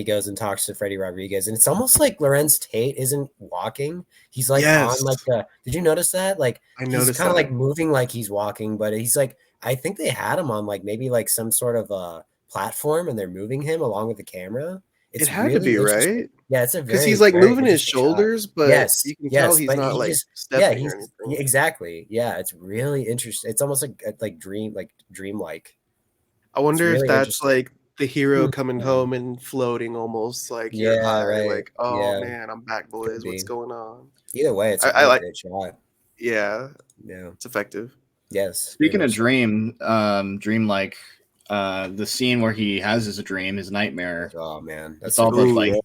goes and talks to Freddie Rodriguez, and it's almost like Larenz Tate isn't walking. He's like on like did you notice that? Like he's kind of like moving like he's walking, but he's like, I think they had him on like maybe like some sort of a platform, and they're moving him along with the camera. It had to be right. Yeah, it's because he's like moving his shoulders, but you can tell he's not like stepping. Yeah, exactly. Yeah, it's really interesting. It's almost like dreamlike. I wonder if that's like the hero coming home and floating almost like right. Like, oh man, I'm back, boys. What's going on? Either way, it's a really great shot. Yeah, yeah, it's effective. Yes. Speaking of dreamlike, the scene where he has his dream, his nightmare. Oh man, that's all like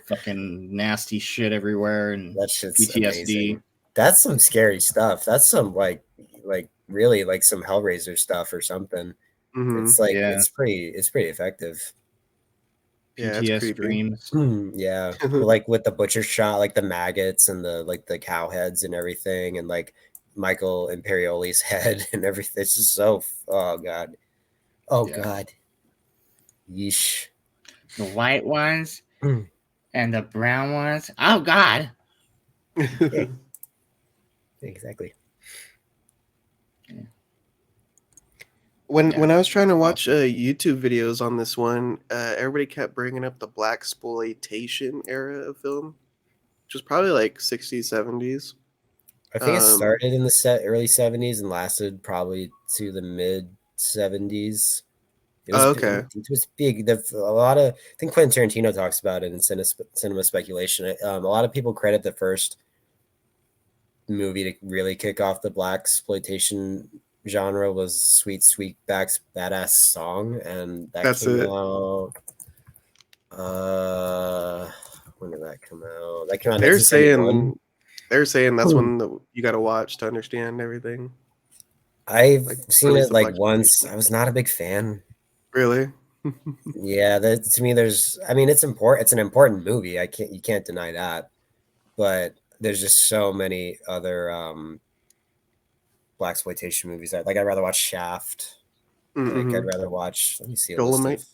fucking nasty shit everywhere, and that shit's PTSD. Amazing. That's some scary stuff. That's some like really like some Hellraiser stuff or something. Mm-hmm. It's like it's pretty effective. Yeah, PTSD dreams. Yeah, like with the butcher shot, like the maggots and the cow heads and everything, and like Michael Imperioli's head and everything. It's just so god. Oh god. Yeesh. The white ones and the brown ones. Oh god. Yeah. Exactly. Yeah. When I was trying to watch YouTube videos on this one, everybody kept bringing up the blaxploitation era of film, which was probably like 60s, 70s. I think it started in the early 70s and lasted probably to the mid 70s. Okay. It was big. A lot of, I think Quentin Tarantino talks about it in cinema speculation. A lot of people credit the first movie to really kick off the black exploitation genre was Sweet Sweetback's Badass Song, and that That's came it. out. When did that come out? That came out in They're 1971. saying that's one that you got to watch to understand everything. I've Like, seen it like once. I was not a big fan. Really? Yeah, to me, I mean, it's important. It's an important movie. You can't deny that. But there's just so many other blaxploitation movies. I'd rather watch Shaft. Like I'd rather watch. Let me see a list of.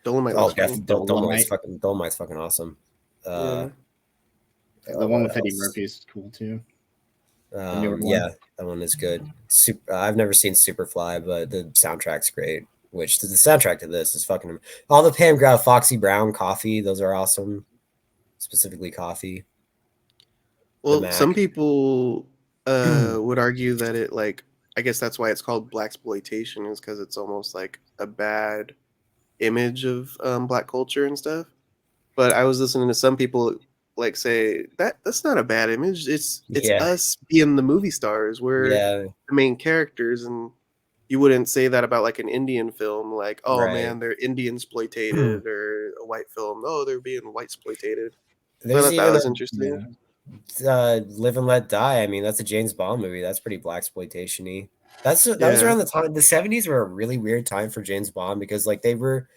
Dolomite. Oh, Dolomite. Dolomite's fucking awesome. Yeah. The one with Eddie Murphy is cool too. Yeah, that one is good. I've never seen Superfly, but the soundtrack's great. Which the soundtrack to this is fucking all the Pam Grau, Foxy Brown, Coffee. Those are awesome. Specifically, Coffee. Well, some people would argue that it I guess that's why it's called blaxploitation, is because it's almost like a bad image of black culture and stuff. But I was listening to some people say that's not a bad image. It's us being the movie stars. We're the main characters, and you wouldn't say that about like an Indian film, like, oh man, they're Indian exploited, or a white film, oh, they're being white exploited. I thought that was interesting. Live and Let Die. I mean, that's a James Bond movie. That's pretty blaxploitation-y. That was around the time. The 70s were a really weird time for James Bond because like they were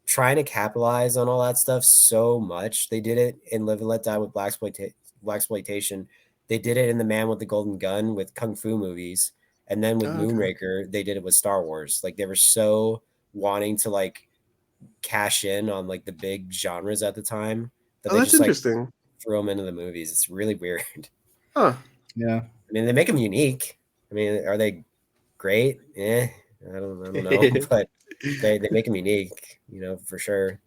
trying to capitalize on all that stuff so much. They did it in Live and Let Die with blaxploitation. They did it in The Man with the Golden Gun with kung fu movies, and then with Moonraker, they did it with Star Wars. Like they were so wanting to like cash in on like the big genres at the time that they that's just interesting. Like throw them into the movies. It's really weird. Huh? Yeah. I mean, they make them unique. I mean, are they great? I don't know, but they make them unique, for sure.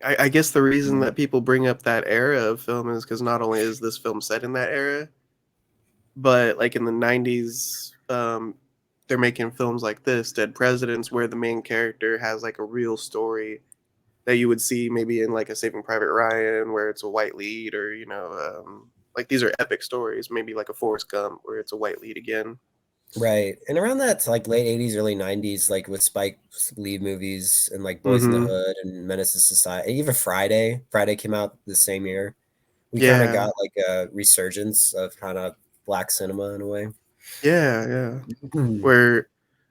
I guess the reason that people bring up that era of film is because not only is this film set in that era, but like in the 90s, they're making films like this, Dead Presidents, where the main character has like a real story that you would see maybe in like a Saving Private Ryan, where it's a white lead, or like these are epic stories, maybe like a Forrest Gump where it's a white lead again. Right. And around that like late 80s, early 90s, like with Spike's lead movies and like Boys in the Hood and Menace to Society, even Friday came out the same year. We kind of got like a resurgence of kind of black cinema in a way. Yeah. Where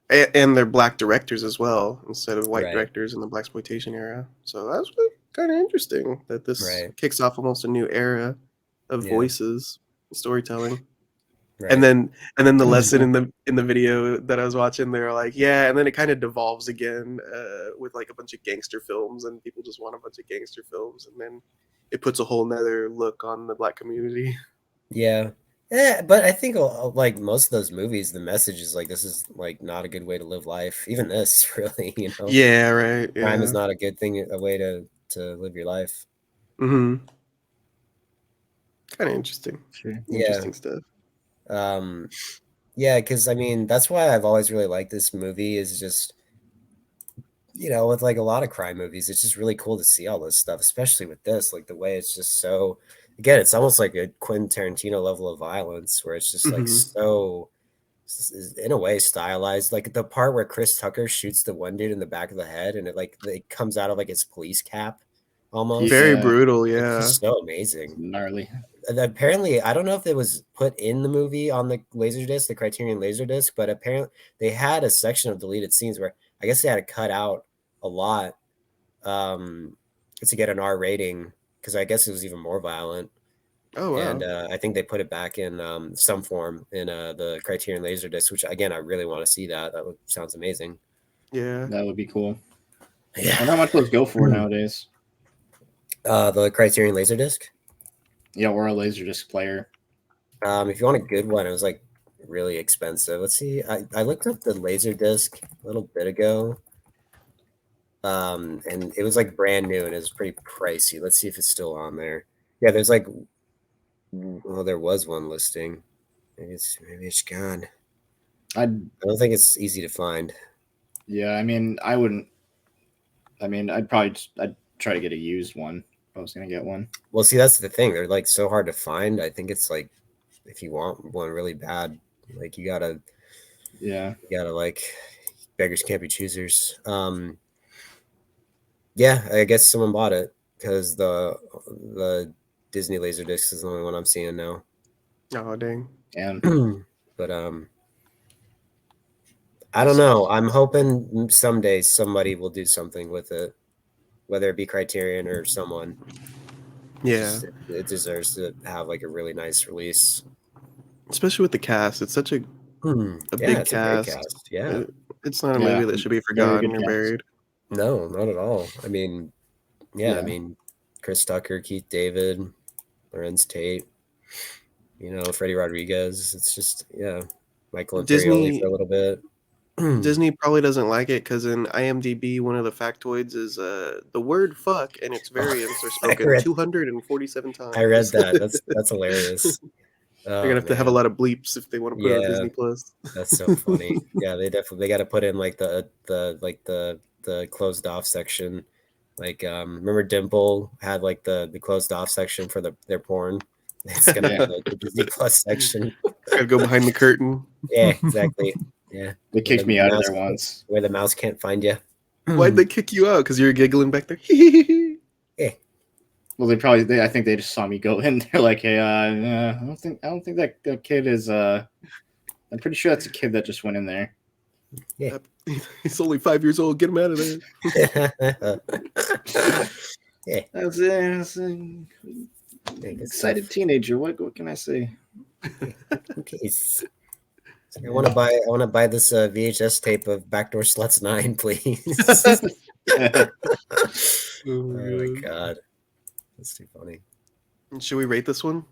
and they're black directors as well instead of white directors in the blaxploitation era. So that's kind of interesting that this kicks off almost a new era of voices and storytelling. Right. And then the lesson in the video that I was watching, they're like, and then it kind of devolves again with like a bunch of gangster films, and people just want a bunch of gangster films, and then it puts a whole nother look on the black community. Yeah, but I think like most of those movies, the message is like this is like not a good way to live life. Even this, really, Yeah, right. Crime is not a good thing, a way to live your life. Mm-hmm. Kind of interesting. Sure. Interesting stuff. Because I mean that's why I've always really liked this movie, is just with like a lot of crime movies, it's just really cool to see all this stuff, especially with this, like the way it's just so, again, it's almost like a Quentin Tarantino level of violence where it's just like so in a way stylized, like the part where Chris Tucker shoots the one dude in the back of the head and it comes out of like his police cap almost. Very brutal. It's just so amazing. Gnarly. Apparently, I don't know if it was put in the movie on the Laserdisc, the Criterion Laserdisc, but apparently they had a section of deleted scenes where I guess they had to cut out a lot to get an R rating, because I guess it was even more violent. Oh, wow. And I think they put it back in some form in the Criterion Laserdisc, which again, I really want to see that. That sounds amazing. Yeah. That would be cool. Yeah. And how much those go for nowadays? The Criterion Laserdisc? Yeah, or a Laserdisc player. If you want a good one, it was like really expensive. Let's see. I looked up the Laserdisc a little bit ago. And it was like brand new and it was pretty pricey. Let's see if it's still on there. Yeah, there's like, well, there was one listing. Maybe it's gone. I don't think it's easy to find. Yeah, I mean, I wouldn't. I mean, I'd try to get a used one if I was gonna get one. Well, see, that's the thing. They're like so hard to find. I think it's like if you want one really bad, like you gotta like beggars can't be choosers. Yeah, I guess someone bought it because the Disney Laserdisc is the only one I'm seeing now. Oh dang! And but I don't know. I'm hoping someday somebody will do something with it, whether it be Criterion or someone. Yeah, it deserves to have like a really nice release, especially with the cast. It's such a big cast. A great cast. Yeah, it's not a movie that should be forgotten or buried. No, not at all. I mean, I mean, Chris Tucker, Keith David, Larenz Tate, Freddie Rodriguez. It's just Michael Imperioli for a little bit. Disney probably doesn't like it because in IMDb, one of the factoids is the word "fuck" and its variants are spoken 247 times. I read that. That's hilarious. They're gonna have to have a lot of bleeps if they want to put it on Disney Plus. That's so funny. Yeah, they got to put in like the closed off section. Like remember Dimple had like the closed off section for their porn. It's gonna have like the Disney Plus section. Gotta go behind the curtain. Yeah, exactly. Yeah, they kicked me out of there once. Where the mouse can't find you. Why'd they kick you out? Because you were giggling back there. Yeah. Well, I think they just saw me go in. They're like, "Hey, I don't think that kid is. I'm pretty sure that's a kid that just went in there. Yeah, he's only 5 years old. Get him out of there." Yeah, that's an excited teenager. What can I say? Okay. I want to buy this VHS tape of Backdoor Sluts 9, please. Oh my god, that's too funny. Should we rate this one?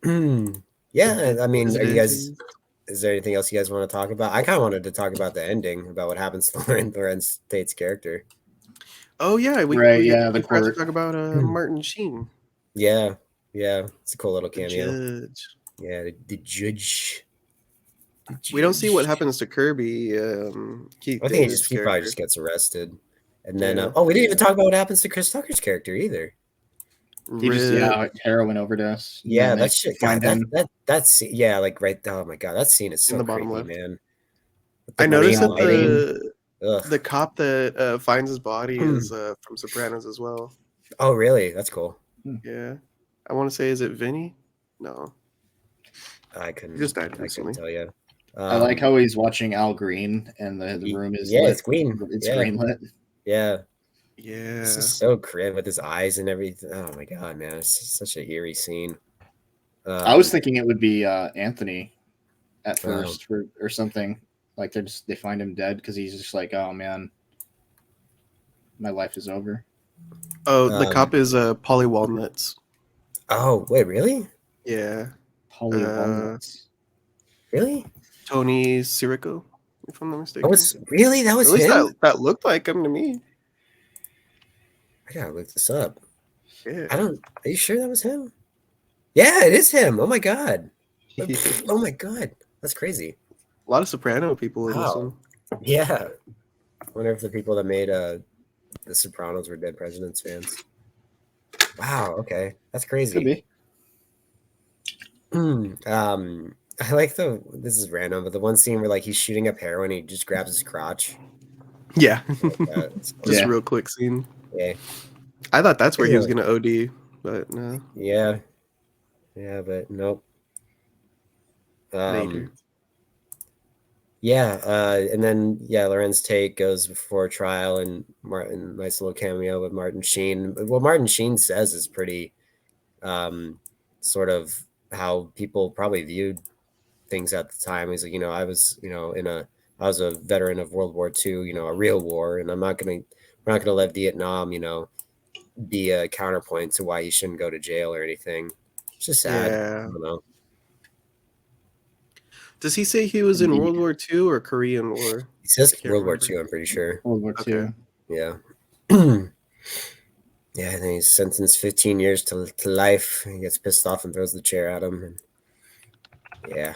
Yeah, I mean, is there anything else you guys want to talk about? I kind of wanted to talk about the ending, about what happens to Larenz Tate's character. Oh yeah, we forgot to talk about Martin Sheen. Yeah, it's a cool little cameo. Judge. Yeah, the judge. We don't see what happens to Kirby. Keith I think he probably just gets arrested, and then we didn't even talk about what happens to Chris Tucker's character either. He just heroin overdose. Yeah, that shit. God, that's like right. Oh my god, that scene is so creepy, man. I noticed that the cop that finds his body is from Sopranos as well. Oh really? That's cool. Yeah, I want to say, is it Vinny? No, I couldn't. Just died I couldn't tell you. I like how he's watching Al Green, and the room is it's green. It's green lit. Yeah. This is so creative with his eyes and everything. Oh my god, man, it's such an eerie scene. I was thinking it would be Anthony at first or something. Like they find him dead because he's just like, oh man, my life is over. Oh, the cop is Polly Walnuts. Oh wait, really? Yeah, Polly Walnuts. Really? Tony Sirico, if I'm not mistaken. Oh, really? That was at least him? That looked like him to me. I gotta look this up. Yeah. Are you sure that was him? Yeah, it is him. Oh my god. Oh my god. That's crazy. A lot of Soprano people in this one. Yeah. I wonder if the people that made The Sopranos were Dead Presidents fans. Wow, okay. That's crazy. Could be. I like this is random, but the one scene where like he's shooting up heroin, he just grabs his crotch. Yeah. Just a real quick scene. Yeah. I thought that's where he was gonna OD, but no. Yeah. Yeah, but nope. Later. Yeah, and then Larenz Tate goes before trial, and Martin, nice little cameo with Martin Sheen. What Martin Sheen says is pretty sort of how people probably viewed things at the time. He's like, I was, I was a veteran of World War II, a real war, and we're not gonna let Vietnam, be a counterpoint to why he shouldn't go to jail or anything. It's just sad. Yeah. I don't know. Does he say he was in World War II or Korean War? He says World War II, I'm pretty sure. World War II. Yeah. Yeah, and then he's sentenced 15 years to life. He gets pissed off and throws the chair at him. And yeah.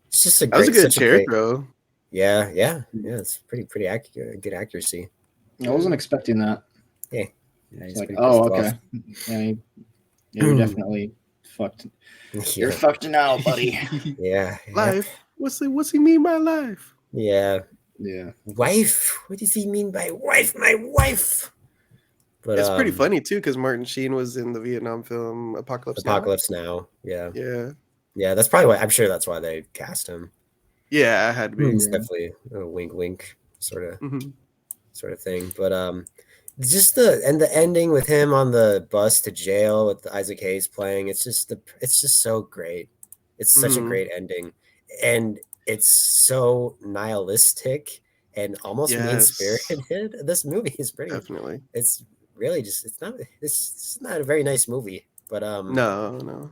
It's just that was a good chair throw. Yeah. It's pretty accurate, good accuracy. I wasn't expecting that. Yeah. It's like, oh, okay. Yeah, you're definitely fucked. You're fucked now, buddy. Yeah. Life. What's he mean by life? Yeah. Wife. What does he mean by wife? My wife. But it's pretty funny too, because Martin Sheen was in the Vietnam film Apocalypse Now. Yeah. That's probably why. I'm sure that's why they cast him. Yeah, it had to be. It's definitely a wink sort of thing. But just the ending with him on the bus to jail with Isaac Hayes playing, it's just so great. It's such a great ending, and it's so nihilistic and almost mean-spirited. This movie is pretty definitely. It's really just it's not a very nice movie, but no.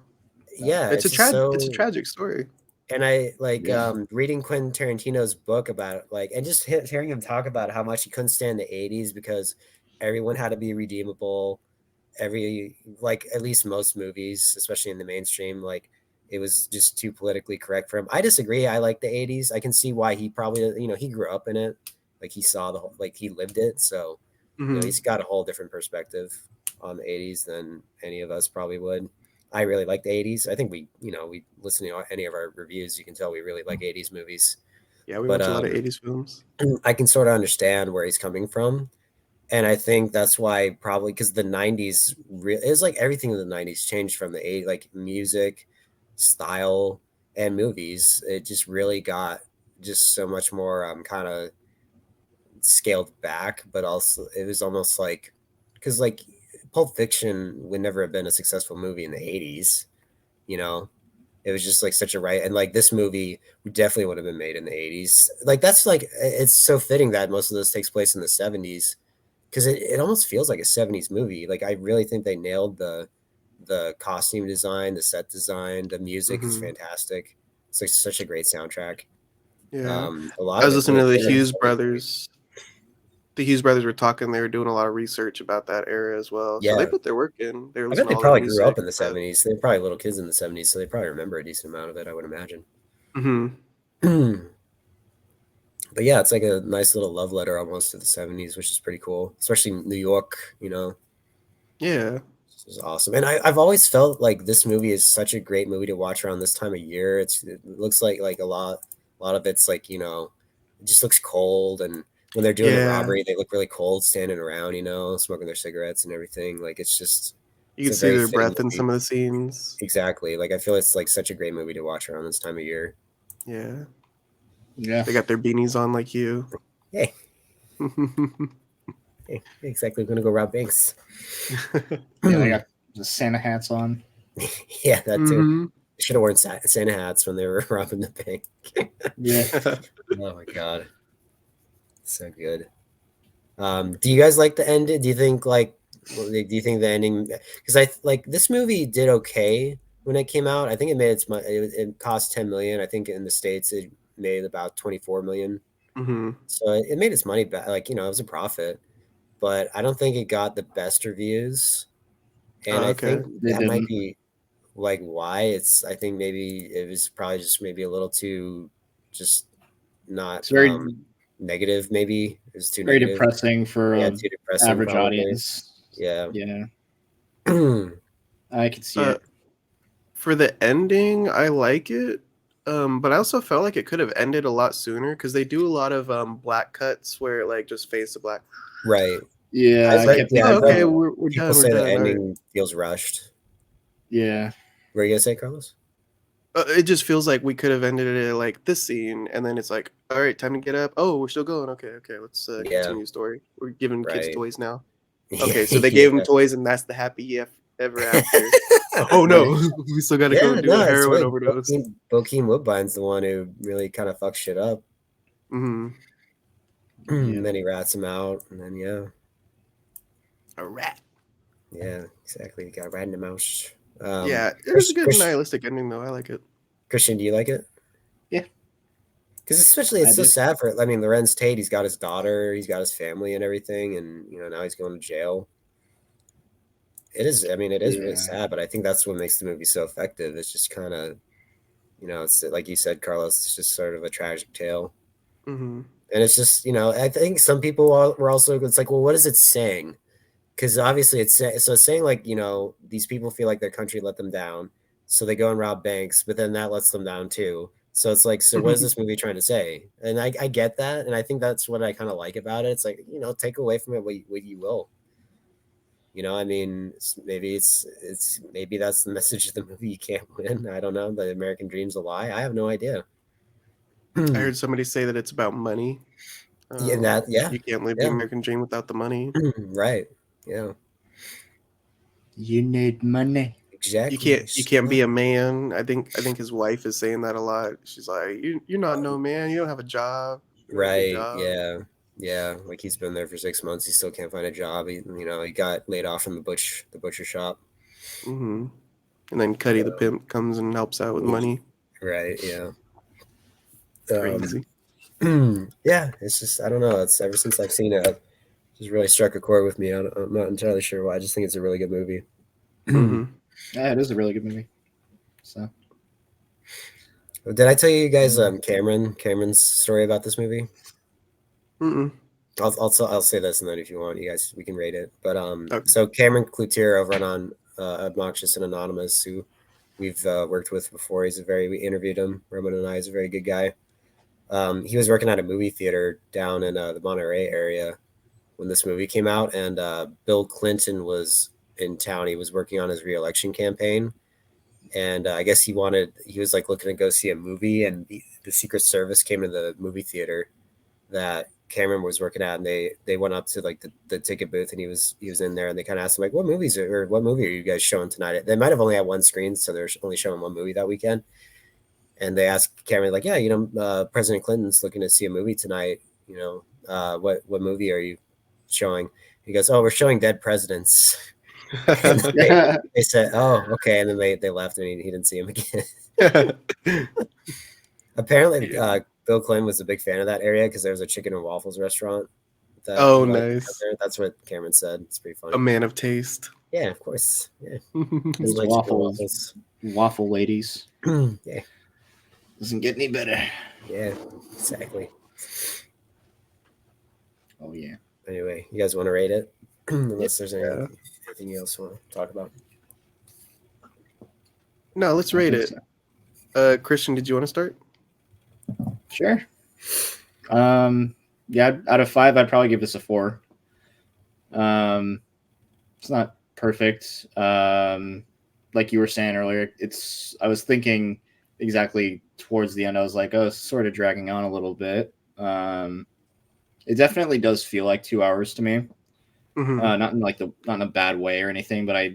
Yeah, it's a tragic story. And I like reading Quentin Tarantino's book about it, like, and just hearing him talk about how much he couldn't stand the 80s because everyone had to be redeemable. At least most movies, especially in the mainstream, like it was just too politically correct for him. I disagree. I like the 80s. I can see why he probably, he grew up in it. Like he saw he lived it. So, he's got a whole different perspective on the 80s than any of us probably would. I really like the 80s. I think we listen to any of our reviews, you can tell we really like 80s movies. Yeah, we watch a lot of 80s films. I can sort of understand where he's coming from. And I think that's why probably because the 90s, it was like everything in the 90s changed from the 80s, like music, style, and movies. It just really got just so much more kind of scaled back, but also it was almost like, because like Pulp Fiction would never have been a successful movie in the 80s, it was just like such a right. And like this movie definitely would have been made in the 80s. Like that's like, it's so fitting that most of this takes place in the 70s because it almost feels like a 70s movie. Like I really think they nailed the costume design, the set design, the music is fantastic. It's like such a great soundtrack. Yeah. I was listening to the Hughes brothers. The Hughes brothers were talking. They were doing a lot of research about that era as well. Yeah. So they put their work in. I bet they probably grew up in the 70s. They were probably little kids in the 70s, so they probably remember a decent amount of it, I would imagine. But yeah, it's like a nice little love letter almost to the 70s, which is pretty cool, especially New York, Yeah. This is awesome. And I've always felt like this movie is such a great movie to watch around this time of year. It looks like a lot of it's like, it just looks cold, and when they're doing a robbery, they look really cold standing around, smoking their cigarettes and everything. Like it's just you can see their breath in some of the scenes. Exactly. Like I feel it's like such a great movie to watch around this time of year. Yeah. Yeah. They got their beanies on like you. Hey. Hey, exactly. We're gonna go rob banks. Yeah, they got the Santa hats on. Yeah, that too. They should have worn Santa hats when they were robbing the bank. Yeah. Oh my god. So good. Do you guys like the ending? Do you think the ending? Because I like this movie did okay when it came out. I think it made it cost $10 million. I think in the States it made about $24 million. So it made its money back. Like it was a profit, but I don't think it got the best reviews. And I think that might be like why I think maybe it was probably just maybe a little too just not. It's very negative, maybe it was too very negative. Depressing for too depressing, average probably. Audience. Yeah. I could see it. For the ending, I like it, but I also felt like it could have ended a lot sooner because they do a lot of black cuts where it like just fades to black. Right. Yeah. We're done. People say the ending feels rushed. Yeah. What are you gonna say, Carlos? It just feels like we could have ended it like this scene, and then it's like, all right, time to get up. Oh, we're still going. Okay, let's continue the story. We're giving kids toys now. Okay, so they gave them toys, and that's the happy ever after. Oh no, we still got to go do a heroin overdose. Bokeem Woodbine's the one who really kind of fucks shit up. And then he rats him out, and then a rat. Yeah, exactly. You got a rat in the mouse. It was a good nihilistic ending, though. I like it. Kristian, do you like it? Yeah. Because especially it's so sad for, Larenz Tate, he's got his daughter, he's got his family and everything, and, now he's going to jail. It is really sad, but I think that's what makes the movie so effective. It's just kind of, it's like you said, Carlos, it's just sort of a tragic tale. Mm-hmm. And it's just, I think some people were also, it's like, well, what is it saying? Because obviously it's saying like, these people feel like their country let them down, so they go and rob banks, but then that lets them down too. So it's like, so what is this movie trying to say? And I get that, and I think that's what I kind of like about it. It's like, take away from it what you will. I mean, maybe maybe that's the message of the movie. You can't win. I don't know. The American dream's a lie. I have no idea. I heard somebody say that it's about money. Yeah. You can't live the American dream without the money. Right. Yeah. You need money. Exactly. You can't be a man. I think his wife is saying that a lot. She's like, you're not no man. You don't have a job. Right. Yeah. Yeah. Like he's been there for 6 months. He still can't find a job. He got laid off from the butcher shop. Mm-hmm. And then Cuddy the pimp comes and helps out with money. Right. Yeah. Crazy. Yeah. It's just, I don't know. It's ever since I've seen it, it's just really struck a chord with me. I'm not entirely sure why. I just think it's a really good movie. Mm-hmm. Yeah, it is a really good movie. So, did I tell you guys Cameron's story about this movie? Mm-mm. I'll say this, and then if you want, you guys, we can rate it. But okay. So Cameron Cloutier over on Obnoxious and Anonymous, who we've worked with before. We interviewed him. Roman and I. He's a very good guy. He was working at a movie theater down in the Monterey area when this movie came out, and Bill Clinton was in town. He was working on his re-election campaign, and I guess he was like looking to go see a movie, and the Secret Service came to the movie theater that Cameron was working at, and they went up to like the ticket booth, and he was in there, and they kind of asked him like, what movie are you guys showing tonight? They might have only had one screen, so they're only showing one movie that weekend. And they asked Cameron like, yeah, President Clinton's looking to see a movie tonight. What movie are you showing? He goes, oh, we're showing Dead Presidents. They said, oh, okay, and then they left, and he didn't see him again. Apparently, Bill Clinton was a big fan of that area because there was a chicken and waffles restaurant. Nice. That's what Cameron said. It's pretty funny. A man of taste. Yeah, of course. Yeah, waffle ladies. Yeah, doesn't get any better. Yeah, exactly. Oh yeah. Anyway, you guys want to rate it? Unless there's anything else you want to talk about. No, let's rate it. Kristian, did you want to start? Sure. Yeah, out of 5, I'd probably give this a 4. It's not perfect. Like you were saying earlier, I was thinking exactly towards the end, I was like, oh, it's sort of dragging on a little bit. It definitely does feel like 2 hours to me. Mm-hmm. Not in a bad way or anything, but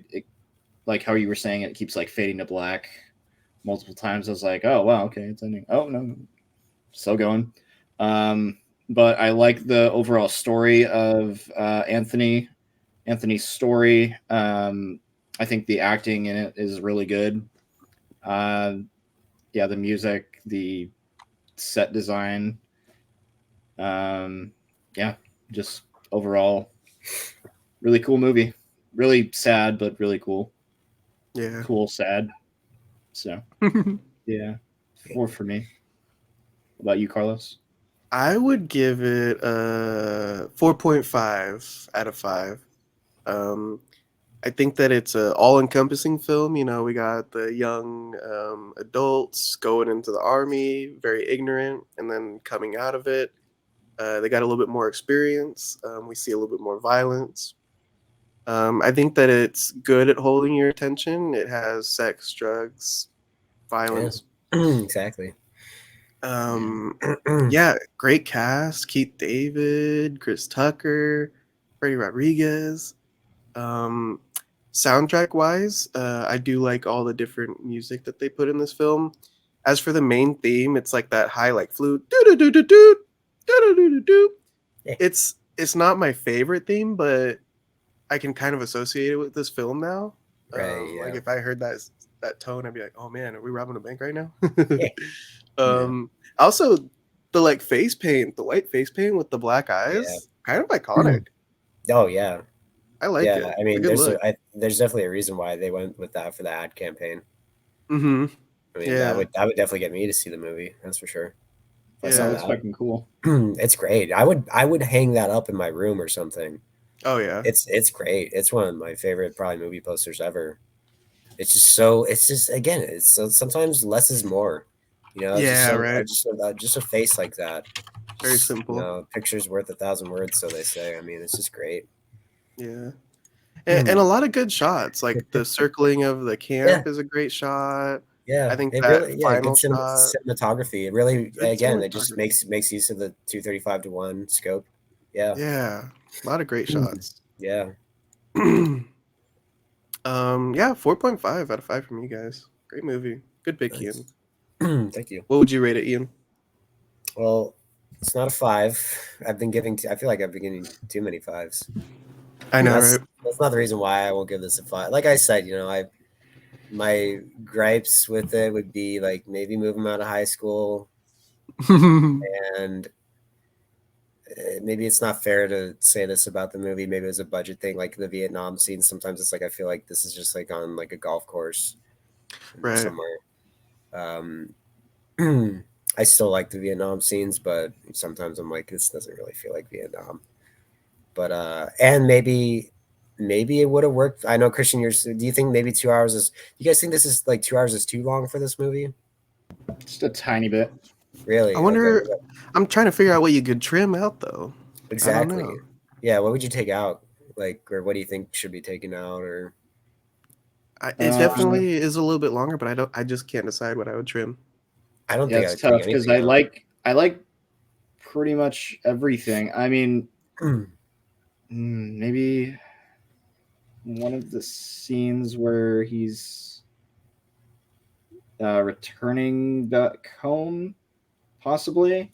like how you were saying, it keeps like fading to black multiple times. I was like, oh wow, okay, it's ending. Oh no, still going. But I like the overall story of Anthony's story. I think the acting in it is really good. The music, the set design. Just overall, really cool movie. Really sad, but really cool. Yeah. Cool, sad. So, yeah, 4 for me. What about you, Carlos? I would give it a 4.5 out of 5. I think that it's an all-encompassing film. We got the young adults going into the army, very ignorant, and then coming out of it. They got a little bit more experience. We see a little bit more violence. I think that it's good at holding your attention. It has sex, drugs, violence. Yeah. Exactly. Great cast. Keith David, Chris Tucker, Freddie Rodriguez. Soundtrack wise, I do like all the different music that they put in this film. As for the main theme, it's like that high like flute. It's not my favorite theme, but I can kind of associate it with this film now. Right, yeah. Like if I heard that tone, I'd be like, oh man, are we robbing a bank right now? Also the like face paint, the white face paint with the black eyes, kind of iconic. Oh yeah. I like it. I mean, there's definitely a reason why they went with that for the ad campaign. Mm-hmm. I mean, that would definitely get me to see the movie. That's for sure. I saw that's fucking cool. It's great. I would hang that up in my room or something. Oh yeah, it's great. It's one of my favorite probably movie posters ever. It's just again, it's so sometimes less is more. yeah, right. Just a face like that. Very simple. Picture's worth 1,000 words, so they say. I mean, it's just great. Yeah. And a lot of good shots, like the circling of the camp is a great shot. Yeah, I think it that really, final good shot, cinematography. It really, good again, it just cinematography. makes use of the 235-1 scope. Yeah, Yeah, a lot of great shots. yeah. Yeah, 4.5 out of 5 from you guys. Great movie. Good pick, Nice. Ian. Thank you. What would you rate it, Ian? Well, it's not a 5. I feel like I've been giving too many 5s. I know, right? That's not the reason why I won't give this a 5. Like I said, my gripes with it would be like maybe move him out of high school, and maybe it's not fair to say this about the movie. Maybe it was a budget thing, like the Vietnam scene. Sometimes it's like I feel like this is just like on like a golf course somewhere. I still like the Vietnam scenes, but sometimes I'm like, this doesn't really feel like Vietnam. But and maybe it would have worked. I know, Kristian, do you think maybe 2 hours is? You guys think this is like 2 hours is too long for this movie? Just a tiny bit. Really? I wonder. Okay. I'm trying to figure out what you could trim out, though. Exactly. Yeah. What would you take out? Like, or what do you think should be taken out? Or it definitely is a little bit longer, but I just can't decide what I would trim. I don't think it's tough because I like pretty much everything. I mean, maybe one of the scenes where he's returning back home, possibly.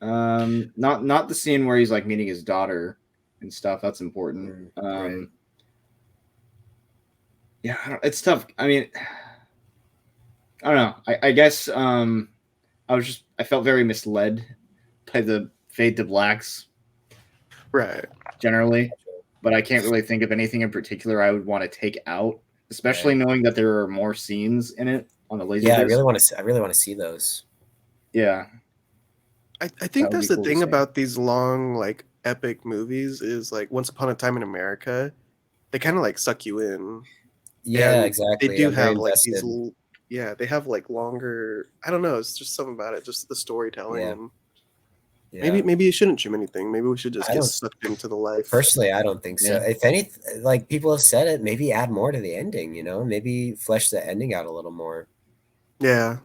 Not the scene where he's like meeting his daughter and stuff. That's important. Right. Yeah, it's tough. I mean, I don't know. I guess I felt very misled by the fade to blacks, right? Generally, but I can't really think of anything in particular I would want to take out, especially knowing that there are more scenes in it on the laser. Yeah, I really want to see those. Yeah, I think that's the thing about these long, like epic movies is like Once Upon a Time in America, they kind of like suck you in. Yeah, exactly. They do have like these. Yeah, they have like longer. I don't know. It's just something about it, just the storytelling. And maybe you shouldn't trim anything. Maybe we should just get sucked into the life. Personally, I don't think so. If any, like people have said it, maybe add more to the ending. Maybe flesh the ending out a little more. Yeah.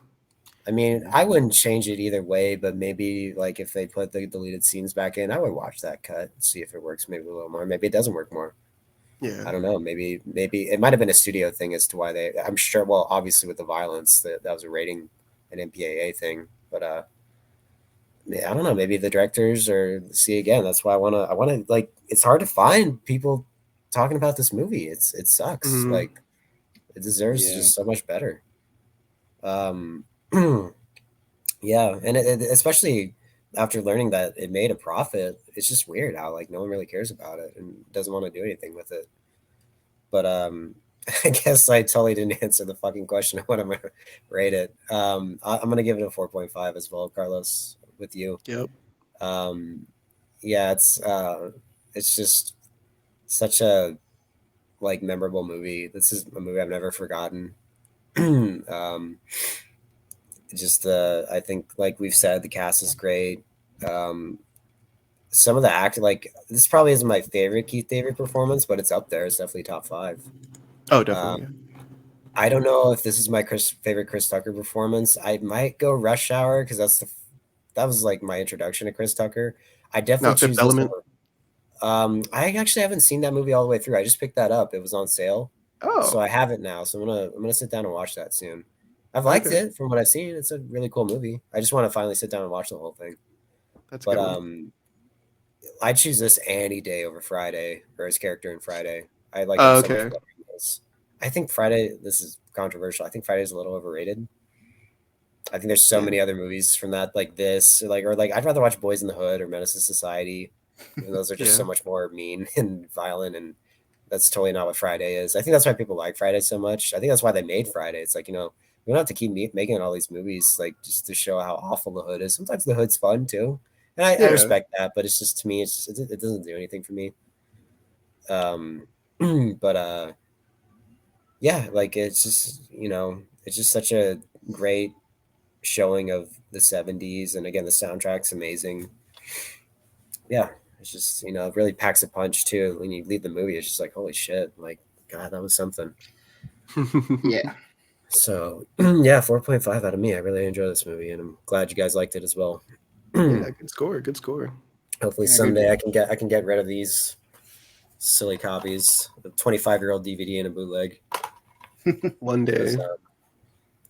I mean, I wouldn't change it either way, but maybe like if they put the deleted scenes back in, I would watch that cut, see if it works maybe a little more. Maybe it doesn't work more. Yeah. I don't know. Maybe it might have been a studio thing as to why I'm sure. Well, obviously with the violence, that was a rating, an MPAA thing. But I don't know. Maybe the directors or see again. That's why I want to like. It's hard to find people talking about this movie. It sucks. Mm-hmm. Like it deserves just so much better. Yeah, and especially after learning that it made a profit, it's just weird how like no one really cares about it and doesn't want to do anything with it. But I guess I totally didn't answer the fucking question of what I'm gonna rate it. I'm gonna give it a 4.5 as well, Carlos, with you. Yep. Yeah, it's just such a like memorable movie. This is a movie I've never forgotten. Just I think like we've said, the cast is great. Some of the acting, like this probably isn't my favorite Keith David performance, but it's up there. It's definitely top 5. Oh, definitely. I don't know if this is my favorite Chris Tucker performance. I might go Rush Hour because that was like my introduction to Chris Tucker. I definitely choose Fifth Element. I actually haven't seen that movie all the way through. I just picked that up. It was on sale. Oh, so I have it now. So I'm gonna sit down and watch that soon. I've liked it from what I've seen. It's a really cool movie. I just want to finally sit down and watch the whole thing. That's good. I choose this any day over Friday, or his character in Friday. I like him so much. I think Friday, this is controversial. I think Friday's a little overrated. I think there's so many other movies from that, like this, or I'd rather watch Boys in the Hood or Menace to Society. And those are just so much more mean and violent, and that's totally not what Friday is. I think that's why people like Friday so much. I think that's why they made Friday. It's like, We don't have to keep making all these movies like just to show how awful the hood is. Sometimes the hood's fun too, and I respect that. But it's just, to me, it doesn't do anything for me. But yeah, like it's just, it's just such a great showing of the 70s, and again, the soundtrack's amazing. Yeah, it's just, it really packs a punch too. When you leave the movie, it's just like, holy shit, like, God, that was something. Yeah. So yeah, 4.5 out of me. I really enjoy this movie, and I'm glad you guys liked it as well. Yeah, good score. Hopefully someday I can get rid of these silly copies, a 25-year-old DVD and a bootleg. One day.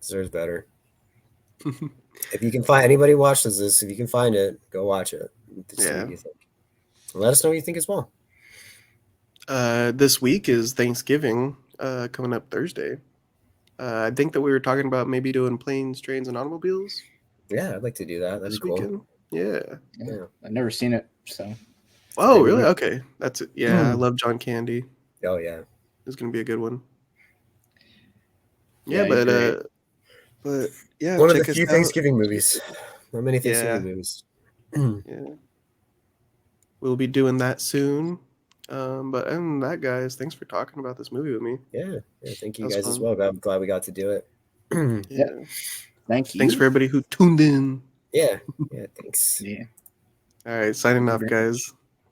Deserves better. If you can find, anybody watches this, if you can find it, go watch it. Yeah. What you think. Let us know what you think as well. This week is Thanksgiving, coming up Thursday. I think that we were talking about maybe doing planes, trains, and automobiles. Yeah, I'd like to do that. That'd be cool. Weekend. Yeah. I've never seen it, so. Oh, really? Okay, that's it. Yeah, I love John Candy. Oh yeah, it's gonna be a good one. Yeah, but yeah, one of the few Thanksgiving movies. Not many Thanksgiving movies. Yeah, we'll be doing that soon. But other than that, guys, thanks for talking about this movie with me. Yeah, thank you guys as well. I'm glad we got to do it. Yeah, thank you. Thanks for everybody who tuned in. Yeah, thanks. Yeah. All right, signing off, guys.